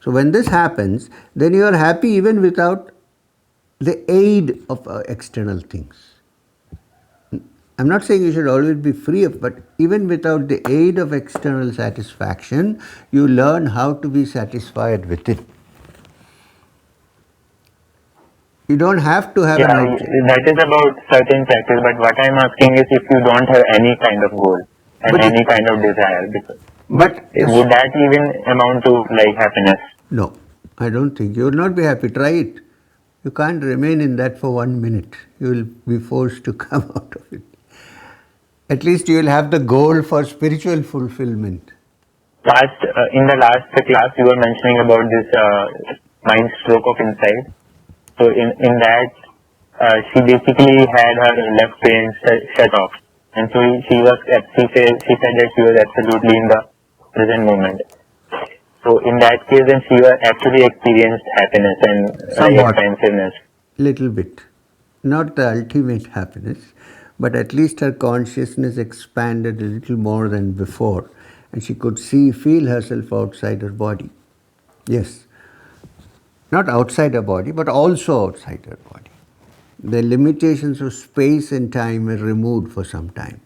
So when this happens, then you are happy even without the aid of external things. I'm not saying you should always be free of, but even without the aid of external satisfaction, you learn how to be satisfied with it. You don't have to have an object. That is about certain practice, but what I'm asking is if you don't have any kind of goal and any kind of desire, but would that even amount to like happiness? No, I don't think. You will not be happy. Try it. You can't remain in that for 1 minute. You will be forced to come out of it. At least you will have the goal for spiritual fulfillment. In the last class, you were mentioning about this mind stroke of insight. So in that, she basically had her left brain shut off, and so she said that she was absolutely in the present moment. So in that case, then she actually experienced happiness and expansiveness. Little bit, not the ultimate happiness, but at least her consciousness expanded a little more than before, and she could feel herself outside her body. Yes. Not outside her body, but also outside her body. The limitations of space and time were removed for some time.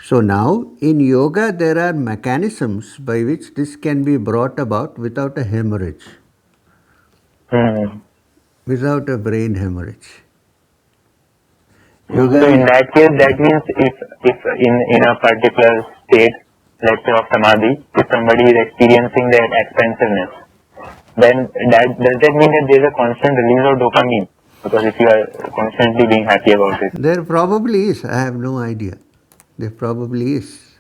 So now, in yoga, there are mechanisms by which this can be brought about without a hemorrhage, without a brain hemorrhage. Yoga, so in that case, that means if in a particular state, let's say of samadhi, if somebody is experiencing that expansiveness, then does that mean that there is a constant release of dopamine? Because if you are constantly being happy about it. There probably is. I have no idea. There probably is.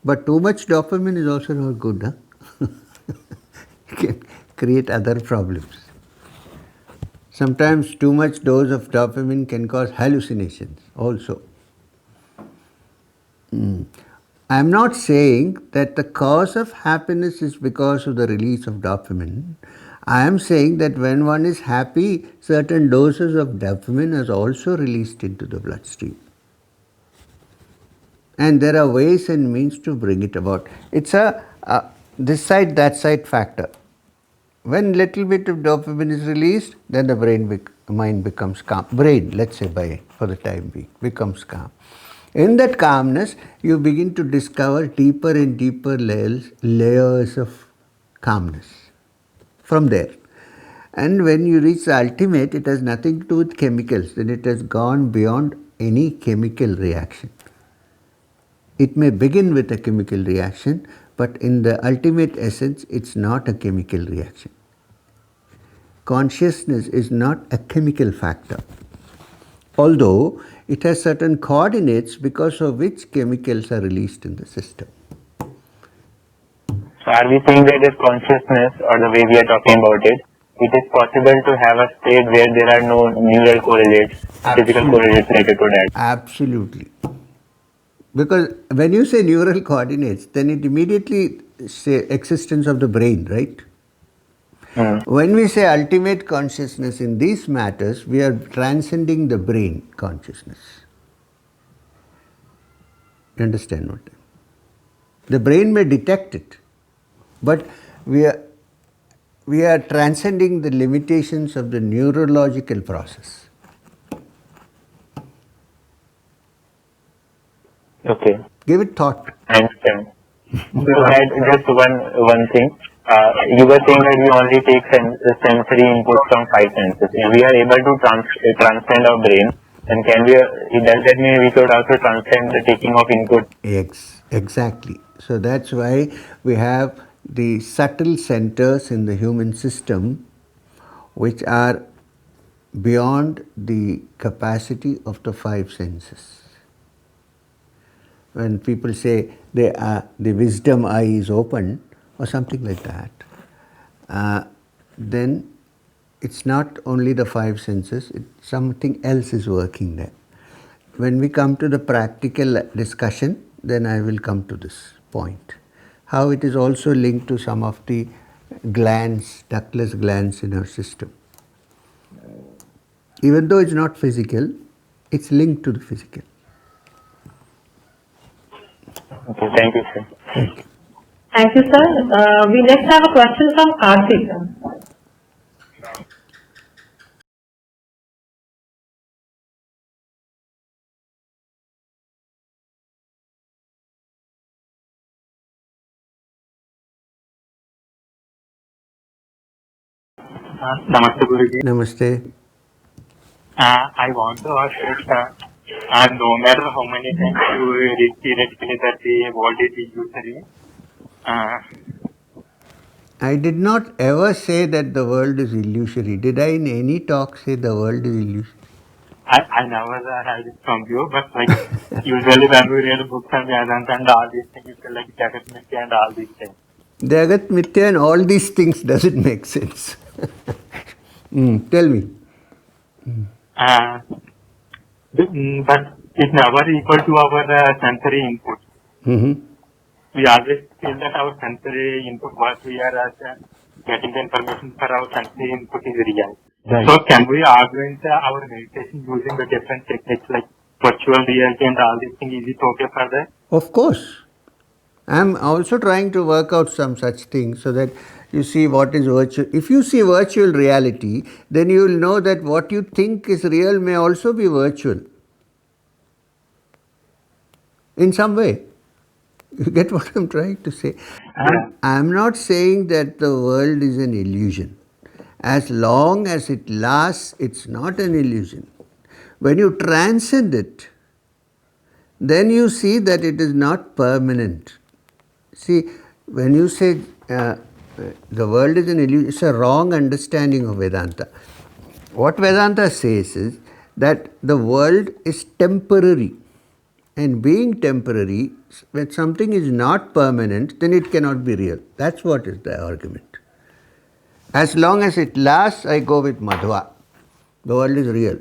But too much dopamine is also not good. Huh? It can create other problems. Sometimes too much dose of dopamine can cause hallucinations also. I am not saying that the cause of happiness is because of the release of dopamine. I am saying that when one is happy, certain doses of dopamine is also released into the bloodstream. And there are ways and means to bring it about. It's a this side, that side factor. When little bit of dopamine is released, then the mind becomes calm. Brain, let's say for the time being, becomes calm. In that calmness, you begin to discover deeper and deeper layers of calmness from there. And when you reach the ultimate, it has nothing to do with chemicals. Then it has gone beyond any chemical reaction. It may begin with a chemical reaction, but in the ultimate essence, it's not a chemical reaction. Consciousness is not a chemical factor, although it has certain coordinates because of which chemicals are released in the system. So are we saying that this consciousness, or the way we are talking about it, it is possible to have a state where there are no neural correlates, physical correlates related to that? Absolutely. Because when you say neural coordinates, then it immediately say existence of the brain, right? When we say ultimate consciousness in these matters, we are transcending the brain consciousness. You understand what I mean? The brain may detect it, but we are transcending the limitations of the neurological process. Okay. Give it thought. I understand. So just one thing. You were saying that we only take sensory input from 5 senses. If we are able to transcend our brain, then does that mean we could also transcend the taking of input? Exactly. So that's why we have the subtle centers in the human system which are beyond the capacity of the 5 senses. When people say the wisdom eye is open or something like that, then it's not only the five senses, something else is working there. When we come to the practical discussion, then I will come to this point. How it is also linked to some of the glands, ductless glands in our system. Even though it's not physical, it's linked to the physical. Okay, thank you, sir. Thank you. Thank you, sir. We next have a question from Karthik. Namaste, Guruji. Namaste. I want to ask that no matter how many times you read theoretically that the world is illusory, I did not ever say that the world is illusory. Did I in any talk say the world is illusory? I never heard it from you, but like usually when we read books and Vedanta and all these things, you feel like Jagat Mithya and all these things. Jagat Mithya and all these things doesn't make sense. Tell me. But it's never equal to our sensory input. Mm-hmm. We always feel that our sensory input, what we are getting the information for our sensory input is real. Right. So can we augment our meditation using the different techniques like virtual reality and all these things? Is it okay for that? Of course. I'm also trying to work out some such things so that you see what is virtual. If you see virtual reality, then you will know that what you think is real may also be virtual. In some way. You get what I'm trying to say? I'm not saying that the world is an illusion. As long as it lasts, it's not an illusion. When you transcend it, then you see that it is not permanent. See, when you say the world is an illusion, it's a wrong understanding of Vedanta. What Vedanta says is that the world is temporary. And being temporary, when something is not permanent, then it cannot be real. That's what is the argument. As long as it lasts, I go with Madhva. The world is real.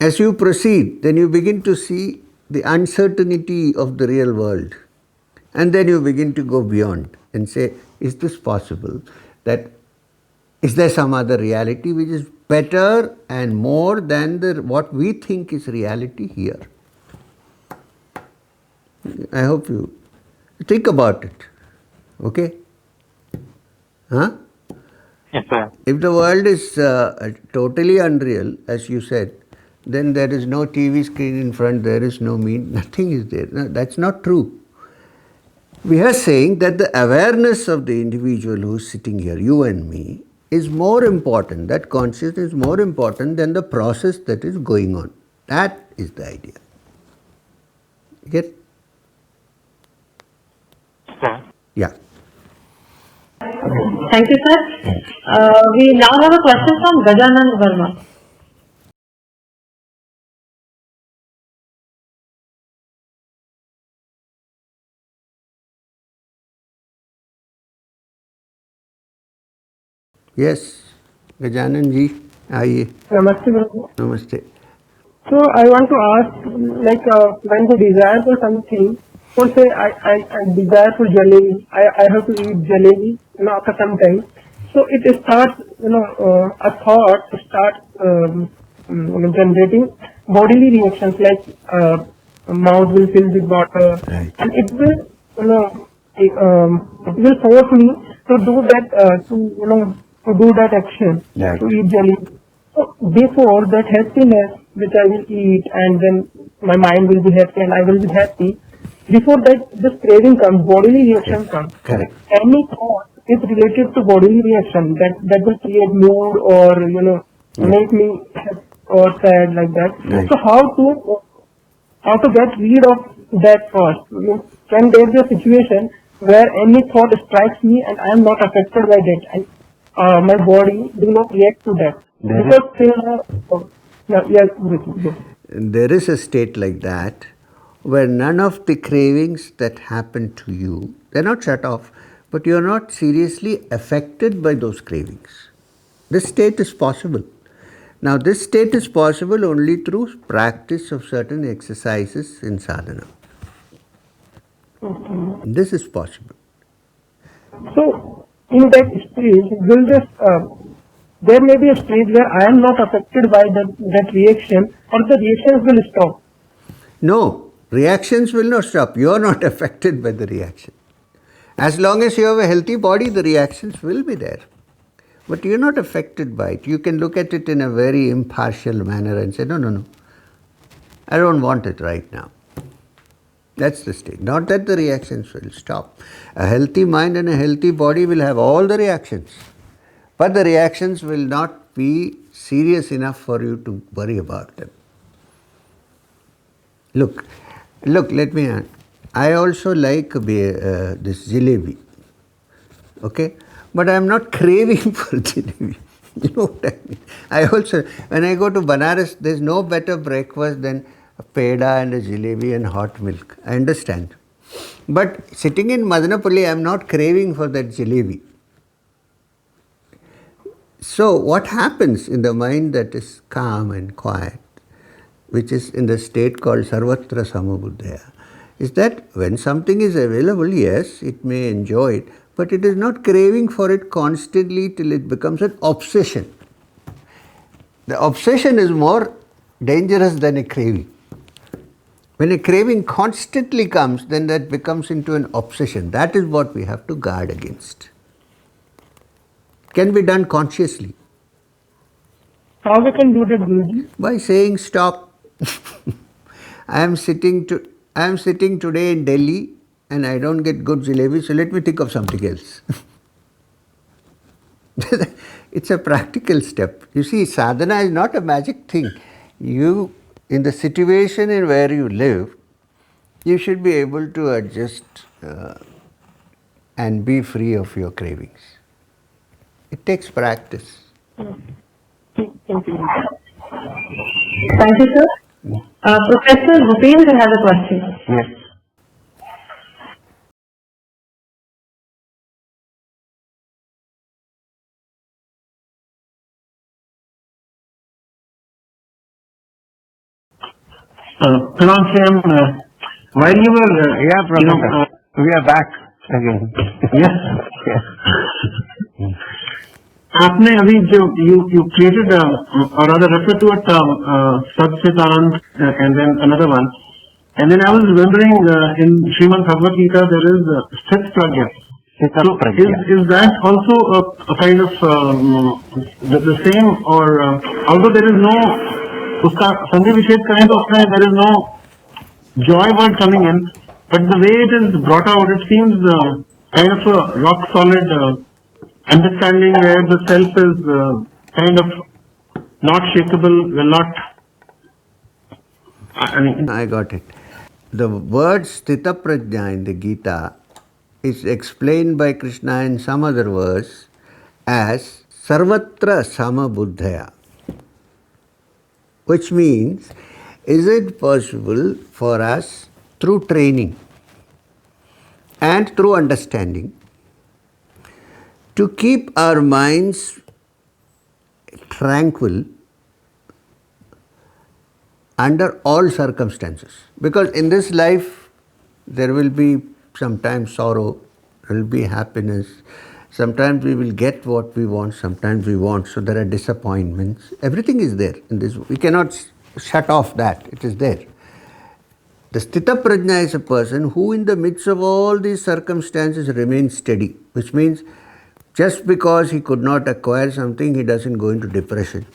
As you proceed, then you begin to see the uncertainty of the real world. And then you begin to go beyond and say, is this possible? Is there some other reality which is better and more than what we think is reality here? I hope you think about it. Okay? Huh? Yes, sir. If the world is totally unreal, as you said, then there is no TV screen in front, there is no me, nothing is there. No, that's not true. We are saying that the awareness of the individual who is sitting here, you and me, is more important, that consciousness is more important than the process that is going on. That is the idea. Get? Sir. Yeah. Thank you, sir. We now have a question from Gajanan Verma. Yes. Gajanan ji, आइए. Namaste, Guru. Namaste. So I want to ask, like, when the desire for something, or say I desire for jalebi, I have to eat jalebi, after some time. So it starts, a thought starts generating bodily reactions like mouth will fill with water, Right. and it will, it will force me to do that, to do that action, Right. to eat jalebi. So before that happiness which I will eat, and then my mind will be happy and I will be happy. Before that, this craving comes, bodily reaction comes. Correct. Any thought is related to bodily reaction that will create mood or make me happy or sad like that. Right. So how to get rid of that first? Can there be a situation where any thought strikes me and I am not affected by that, and my body do not react to that? Yes, Guruji. There is a state like that where none of the cravings that happen to you, they're not shut off, but you are not seriously affected by those cravings. This state is possible. Now, this state is possible only through practice of certain exercises in sadhana. This is possible. So, in that stage, will this, there may be a stage where I am not affected by that reaction, or the reactions will stop. No, reactions will not stop. You are not affected by the reaction. As long as you have a healthy body, the reactions will be there. But you are not affected by it. You can look at it in a very impartial manner and say, no, I don't want it right now. That's the state. Not that the reactions will stop. A healthy mind and a healthy body will have all the reactions. But the reactions will not be serious enough for you to worry about them. Look, let me add. I also like this jalebi. Okay? But I am not craving for jalebi. You know what I mean? I also, when I go to Banaras, there is no better breakfast than a peda and a jalebi and hot milk. I understand. But sitting in Madanapalli, I am not craving for that jalebi. So what happens in the mind that is calm and quiet, which is in the state called sarvatra samabuddhaya, is that when something is available, yes, it may enjoy it, but it is not craving for it constantly till it becomes an obsession. The obsession is more dangerous than a craving. When a craving constantly comes, then that becomes into an obsession. That is what we have to guard against. It can be done consciously. How we can do that, Guruji? By saying stop. I am sitting today in Delhi and I don't get good jalebi, so let me think of something else. It's a practical step. You see, sadhana is not a magic thing. You, in the situation in where you live, you should be able to adjust and be free of your cravings. It takes practice. Thank you. Thank you, sir. Professor Bhupendra has a question. Yes. Pranam Shyam, while you were, Professor. We are back again. yes, आपने अभी जो you created or rather referred to a term Sat-chit-ananda and then another one, and then I was wondering in Srimad Bhagavad-Gita there is Sthit-prajna. So is that also a kind of the same, or although there is no उसका संधि विच्छेद करें तो उसमें there is no joy word coming in, but the way it is brought out, it seems kind of a rock solid understanding where the self is kind of not shakeable, will not. I got it. The word sthita prajna in the Gita is explained by Krishna in some other verse as sarvatra samabuddhaya, which means, is it possible for us through training and through understanding to keep our minds tranquil under all circumstances? Because in this life there will be sometimes sorrow, there will be happiness, sometimes we will get what we want, sometimes we won't, so there are disappointments. Everything is there in this. We cannot shut off that, it is there. The sthita prajna is a person who in the midst of all these circumstances remains steady, which means just because he could not acquire something, he doesn't go into depression.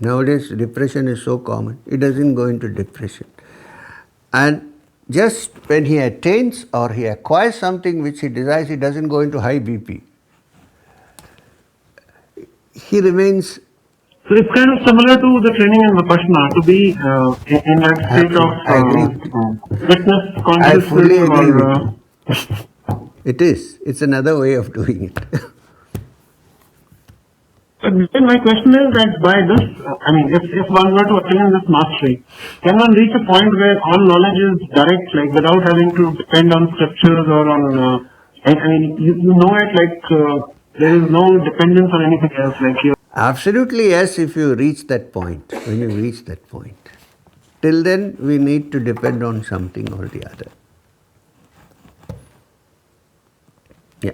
Nowadays, depression is so common. He doesn't go into depression. And just when he attains or he acquires something which he desires, he doesn't go into high BP. He remains. So it's kind of similar to the training in Vipassana, to be in that state of witness, consciousness. I fully agree with you. It is. It's another way of doing it. But then my question is that by this, if one were to attain this mastery, can one reach a point where all knowledge is direct, like without having to depend on scriptures or on And I mean, you know it like there is no dependence on anything else. Like you. Absolutely yes, if you reach that point, when you reach that point. Till then, we need to depend on something or the other. Yeah.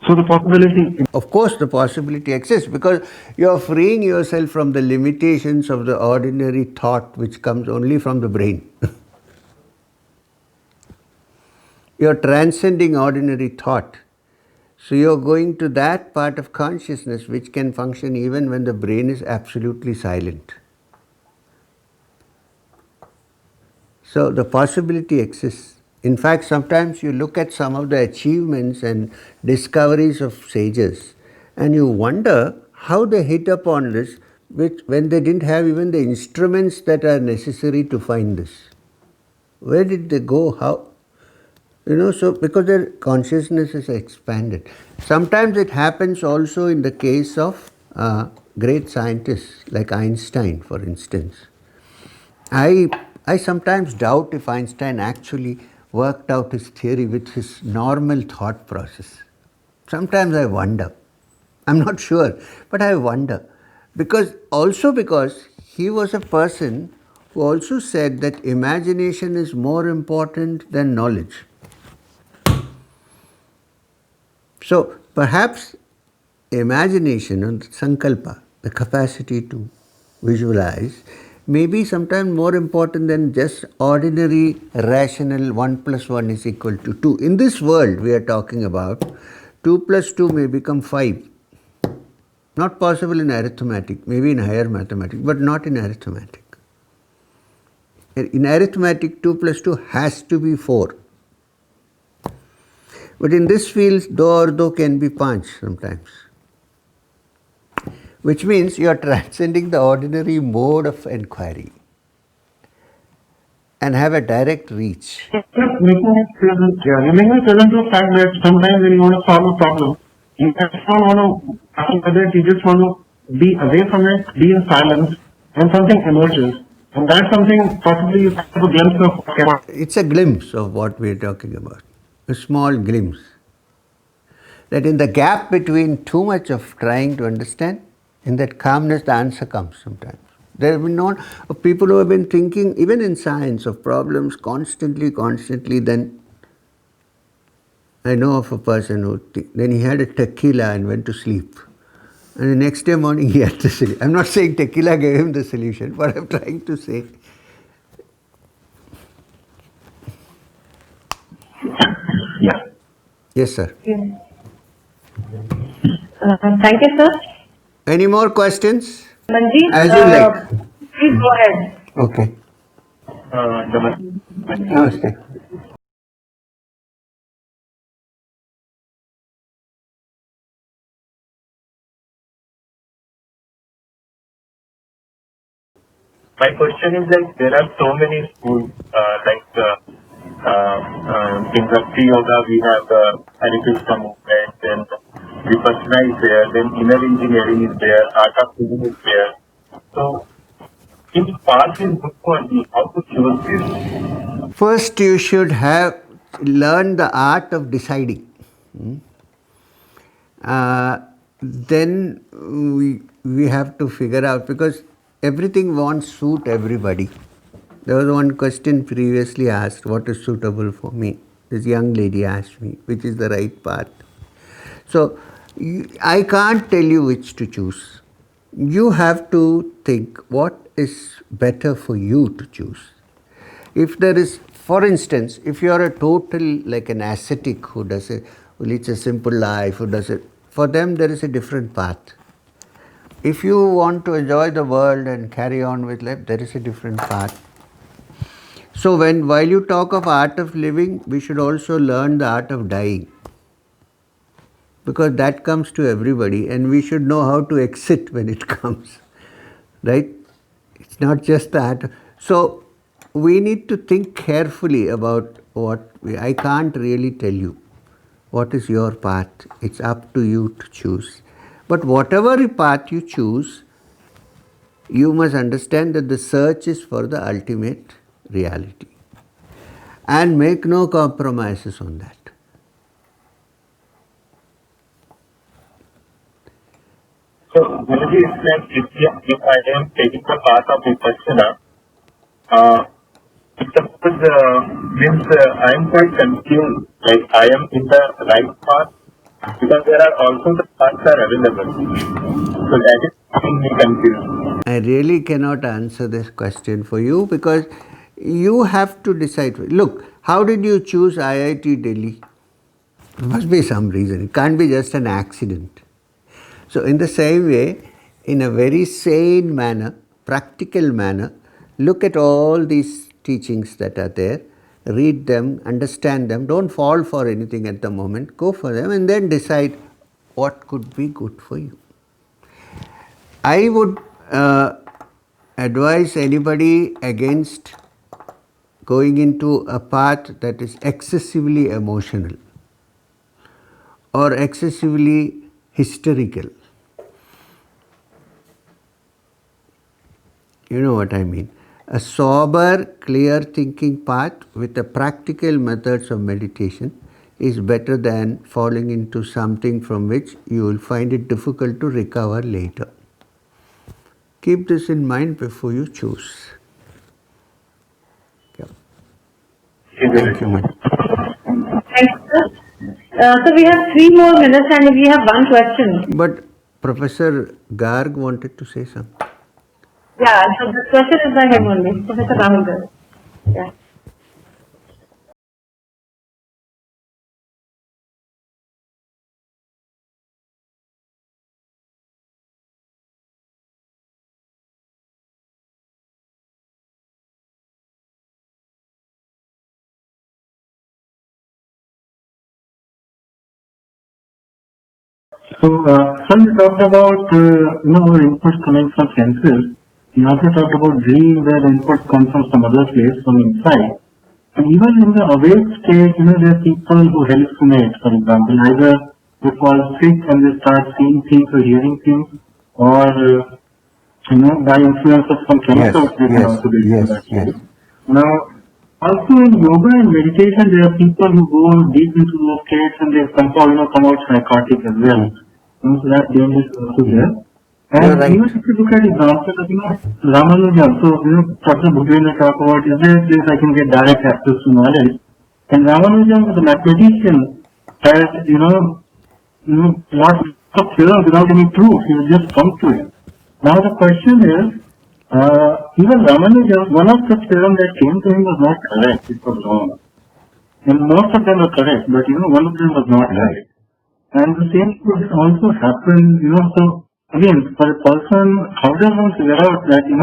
So the possibility. Of course, the possibility exists because you are freeing yourself from the limitations of the ordinary thought which comes only from the brain. You are transcending ordinary thought. So you are going to that part of consciousness which can function even when the brain is absolutely silent. So the possibility exists. In fact, sometimes you look at some of the achievements and discoveries of sages and you wonder how they hit upon this when they didn't have even the instruments that are necessary to find this. Where did they go? How? So because their consciousness is expanded. Sometimes it happens also in the case of great scientists like Einstein, for instance. I sometimes doubt if Einstein actually worked out his theory with his normal thought process. Sometimes I wonder. I'm not sure, but I wonder. Because he was a person who also said that imagination is more important than knowledge. So perhaps imagination and sankalpa, the capacity to visualize, may be sometimes more important than just ordinary rational 1 plus 1 is equal to 2. In this world we are talking about, 2 plus 2 may become 5. Not possible in arithmetic, maybe in higher mathematics, but not in arithmetic. In arithmetic, 2 plus 2 has to be 4. But in this field, do can be 5 sometimes. Which means you are transcending the ordinary mode of inquiry and have a direct reach. Just making it present, you're making it present to the fact that sometimes when you want to solve a problem, you just don't want to tackle with it, you just want to be away from it, be in silence, and something emerges. And that's something possibly you have a glimpse of. It's a glimpse of what we are talking about, a small glimpse. That in the gap between too much of trying to understand, in that calmness the answer comes sometimes. There have been known of people who have been thinking, even in science, of problems constantly, then I know of a person who, then he had a tequila and went to sleep. And the next day morning he had the solution. I'm not saying tequila gave him the solution, but I'm trying to say. Yeah. Yes, sir. Thank you, sir. Any more questions? Manjeet, As you like. please go ahead. Okay. Namaste. My question is like there are so many schools in Bhakti Yoga we have the Hare Krishna movement, then Vipassana is there, then inner engineering is there, art of living is there. So which path is good for me? How to choose this? First, you should have learned the art of deciding. Then we have to figure out, because everything won't suit everybody. There was one question previously asked, what is suitable for me? This young lady asked me, which is the right path. So I can't tell you which to choose. You have to think what is better for you to choose. If there is, for instance, if you are a total, like an ascetic who leads a simple life, who does it, for them there is a different path. If you want to enjoy the world and carry on with life, there is a different path. So while you talk of art of living, we should also learn the art of dying. Because that comes to everybody and we should know how to exit when it comes. Right? It's not just that. So we need to think carefully about I can't really tell you what is your path. It's up to you to choose. But whatever path you choose, you must understand that the search is for the ultimate reality. And make no compromises on that. So Guruji, it's like if I am taking the path of Vipassana, suppose means I am quite confused, like I am in the right path because there are also the paths are available. So that is making me confused. I really cannot answer this question for you because you have to decide. Look, how did you choose IIT Delhi? There must be some reason. It can't be just an accident. So in the same way, in a very sane manner, practical manner, look at all these teachings that are there, read them, understand them, don't fall for anything at the moment, go for them and then decide what could be good for you. I would advise anybody against going into a path that is excessively emotional or excessively hysterical. You know what I mean. A sober, clear thinking path with the practical methods of meditation is better than falling into something from which you will find it difficult to recover later. Keep this in mind before you choose. Yeah. Thank you, man. Thank you, sir. So we have 3 more minutes and we have one question. But Professor Garg wanted to say something. Yeah, so the question is by him only, Professor Rahul Garg. Yeah. So, when we talked about, our inputs coming from senses, we also talked about dream where inputs come from some other place, from inside. And even in the awake state, there are people who hallucinate, for example, either they fall sick and they start seeing things or hearing things, or, by influence of some chemicals, they can also be in that state. Now, also in yoga and meditation, there are people who go deep into those states and they somehow, come out psychotic as well. So that danger is also there. And even if you look at examples of, Ramanuja, so, Dr. Bhuvendra talk about, is there a place I can get direct access to knowledge? And Ramanuja was a mathematician, had, lots of theorems without any proof. He would just come to it. Now the question is, even Ramanuja, one of the theorems that came to him was not correct, it was wrong. And most of them were correct, but one of them was not right. And the same could also happen, so again, for a person, how does one figure out that, the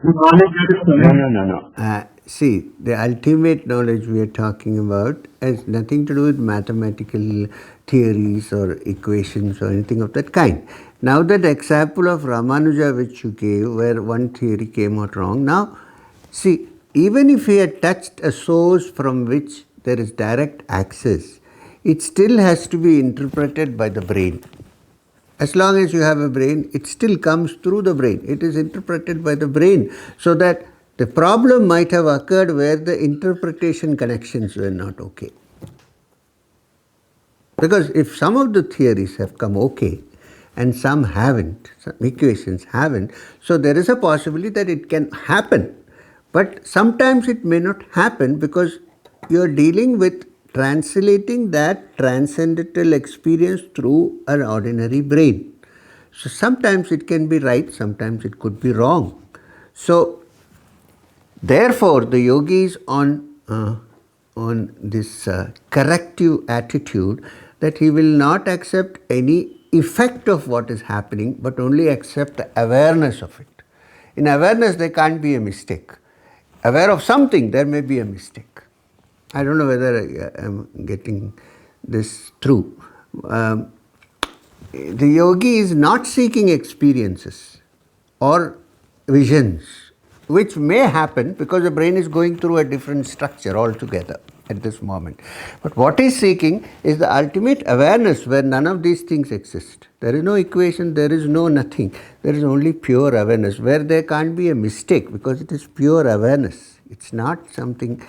knowledge that is coming? No. See, the ultimate knowledge we are talking about has nothing to do with mathematical theories or equations or anything of that kind. Now that example of Ramanuja which you gave, where one theory came out wrong, now see, even if he had touched a source from which there is direct access, it still has to be interpreted by the brain. As long as you have a brain, it still comes through the brain. It is interpreted by the brain, so that the problem might have occurred where the interpretation connections were not okay. Because if some of the theories have come okay and some haven't, some equations haven't, so there is a possibility that it can happen. But sometimes it may not happen because you are dealing with translating that transcendental experience through an ordinary brain. So sometimes it can be right, sometimes it could be wrong. So therefore, the yogi is on this corrective attitude that he will not accept any effect of what is happening, but only accept the awareness of it. In awareness, there can't be a mistake. Aware of something, there may be a mistake. I don't know whether I am getting this through. The yogi is not seeking experiences or visions, which may happen because the brain is going through a different structure altogether at this moment. But what is seeking is the ultimate awareness where none of these things exist. There is no equation, there is no nothing. There is only pure awareness where there can't be a mistake because it is pure awareness. It's not something,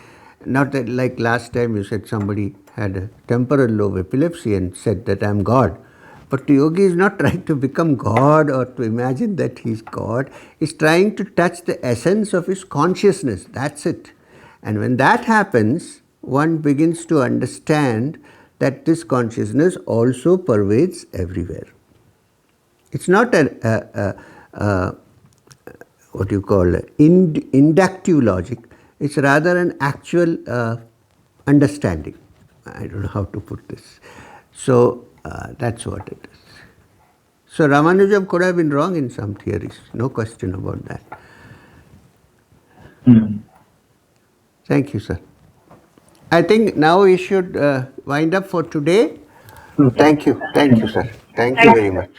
not that like last time you said somebody had a temporal lobe epilepsy and said that I'm God. But the yogi is not trying to become God or to imagine that he's God. He's trying to touch the essence of his consciousness. That's it. And when that happens, one begins to understand that this consciousness also pervades everywhere. It's not what you call inductive logic. It's rather an actual understanding. I don't know how to put this. So that's what it is. So Ramanujam could have been wrong in some theories, no question about that. Thank you, sir. I think now we should wind up for today. Thank you, sir. Thank you very much.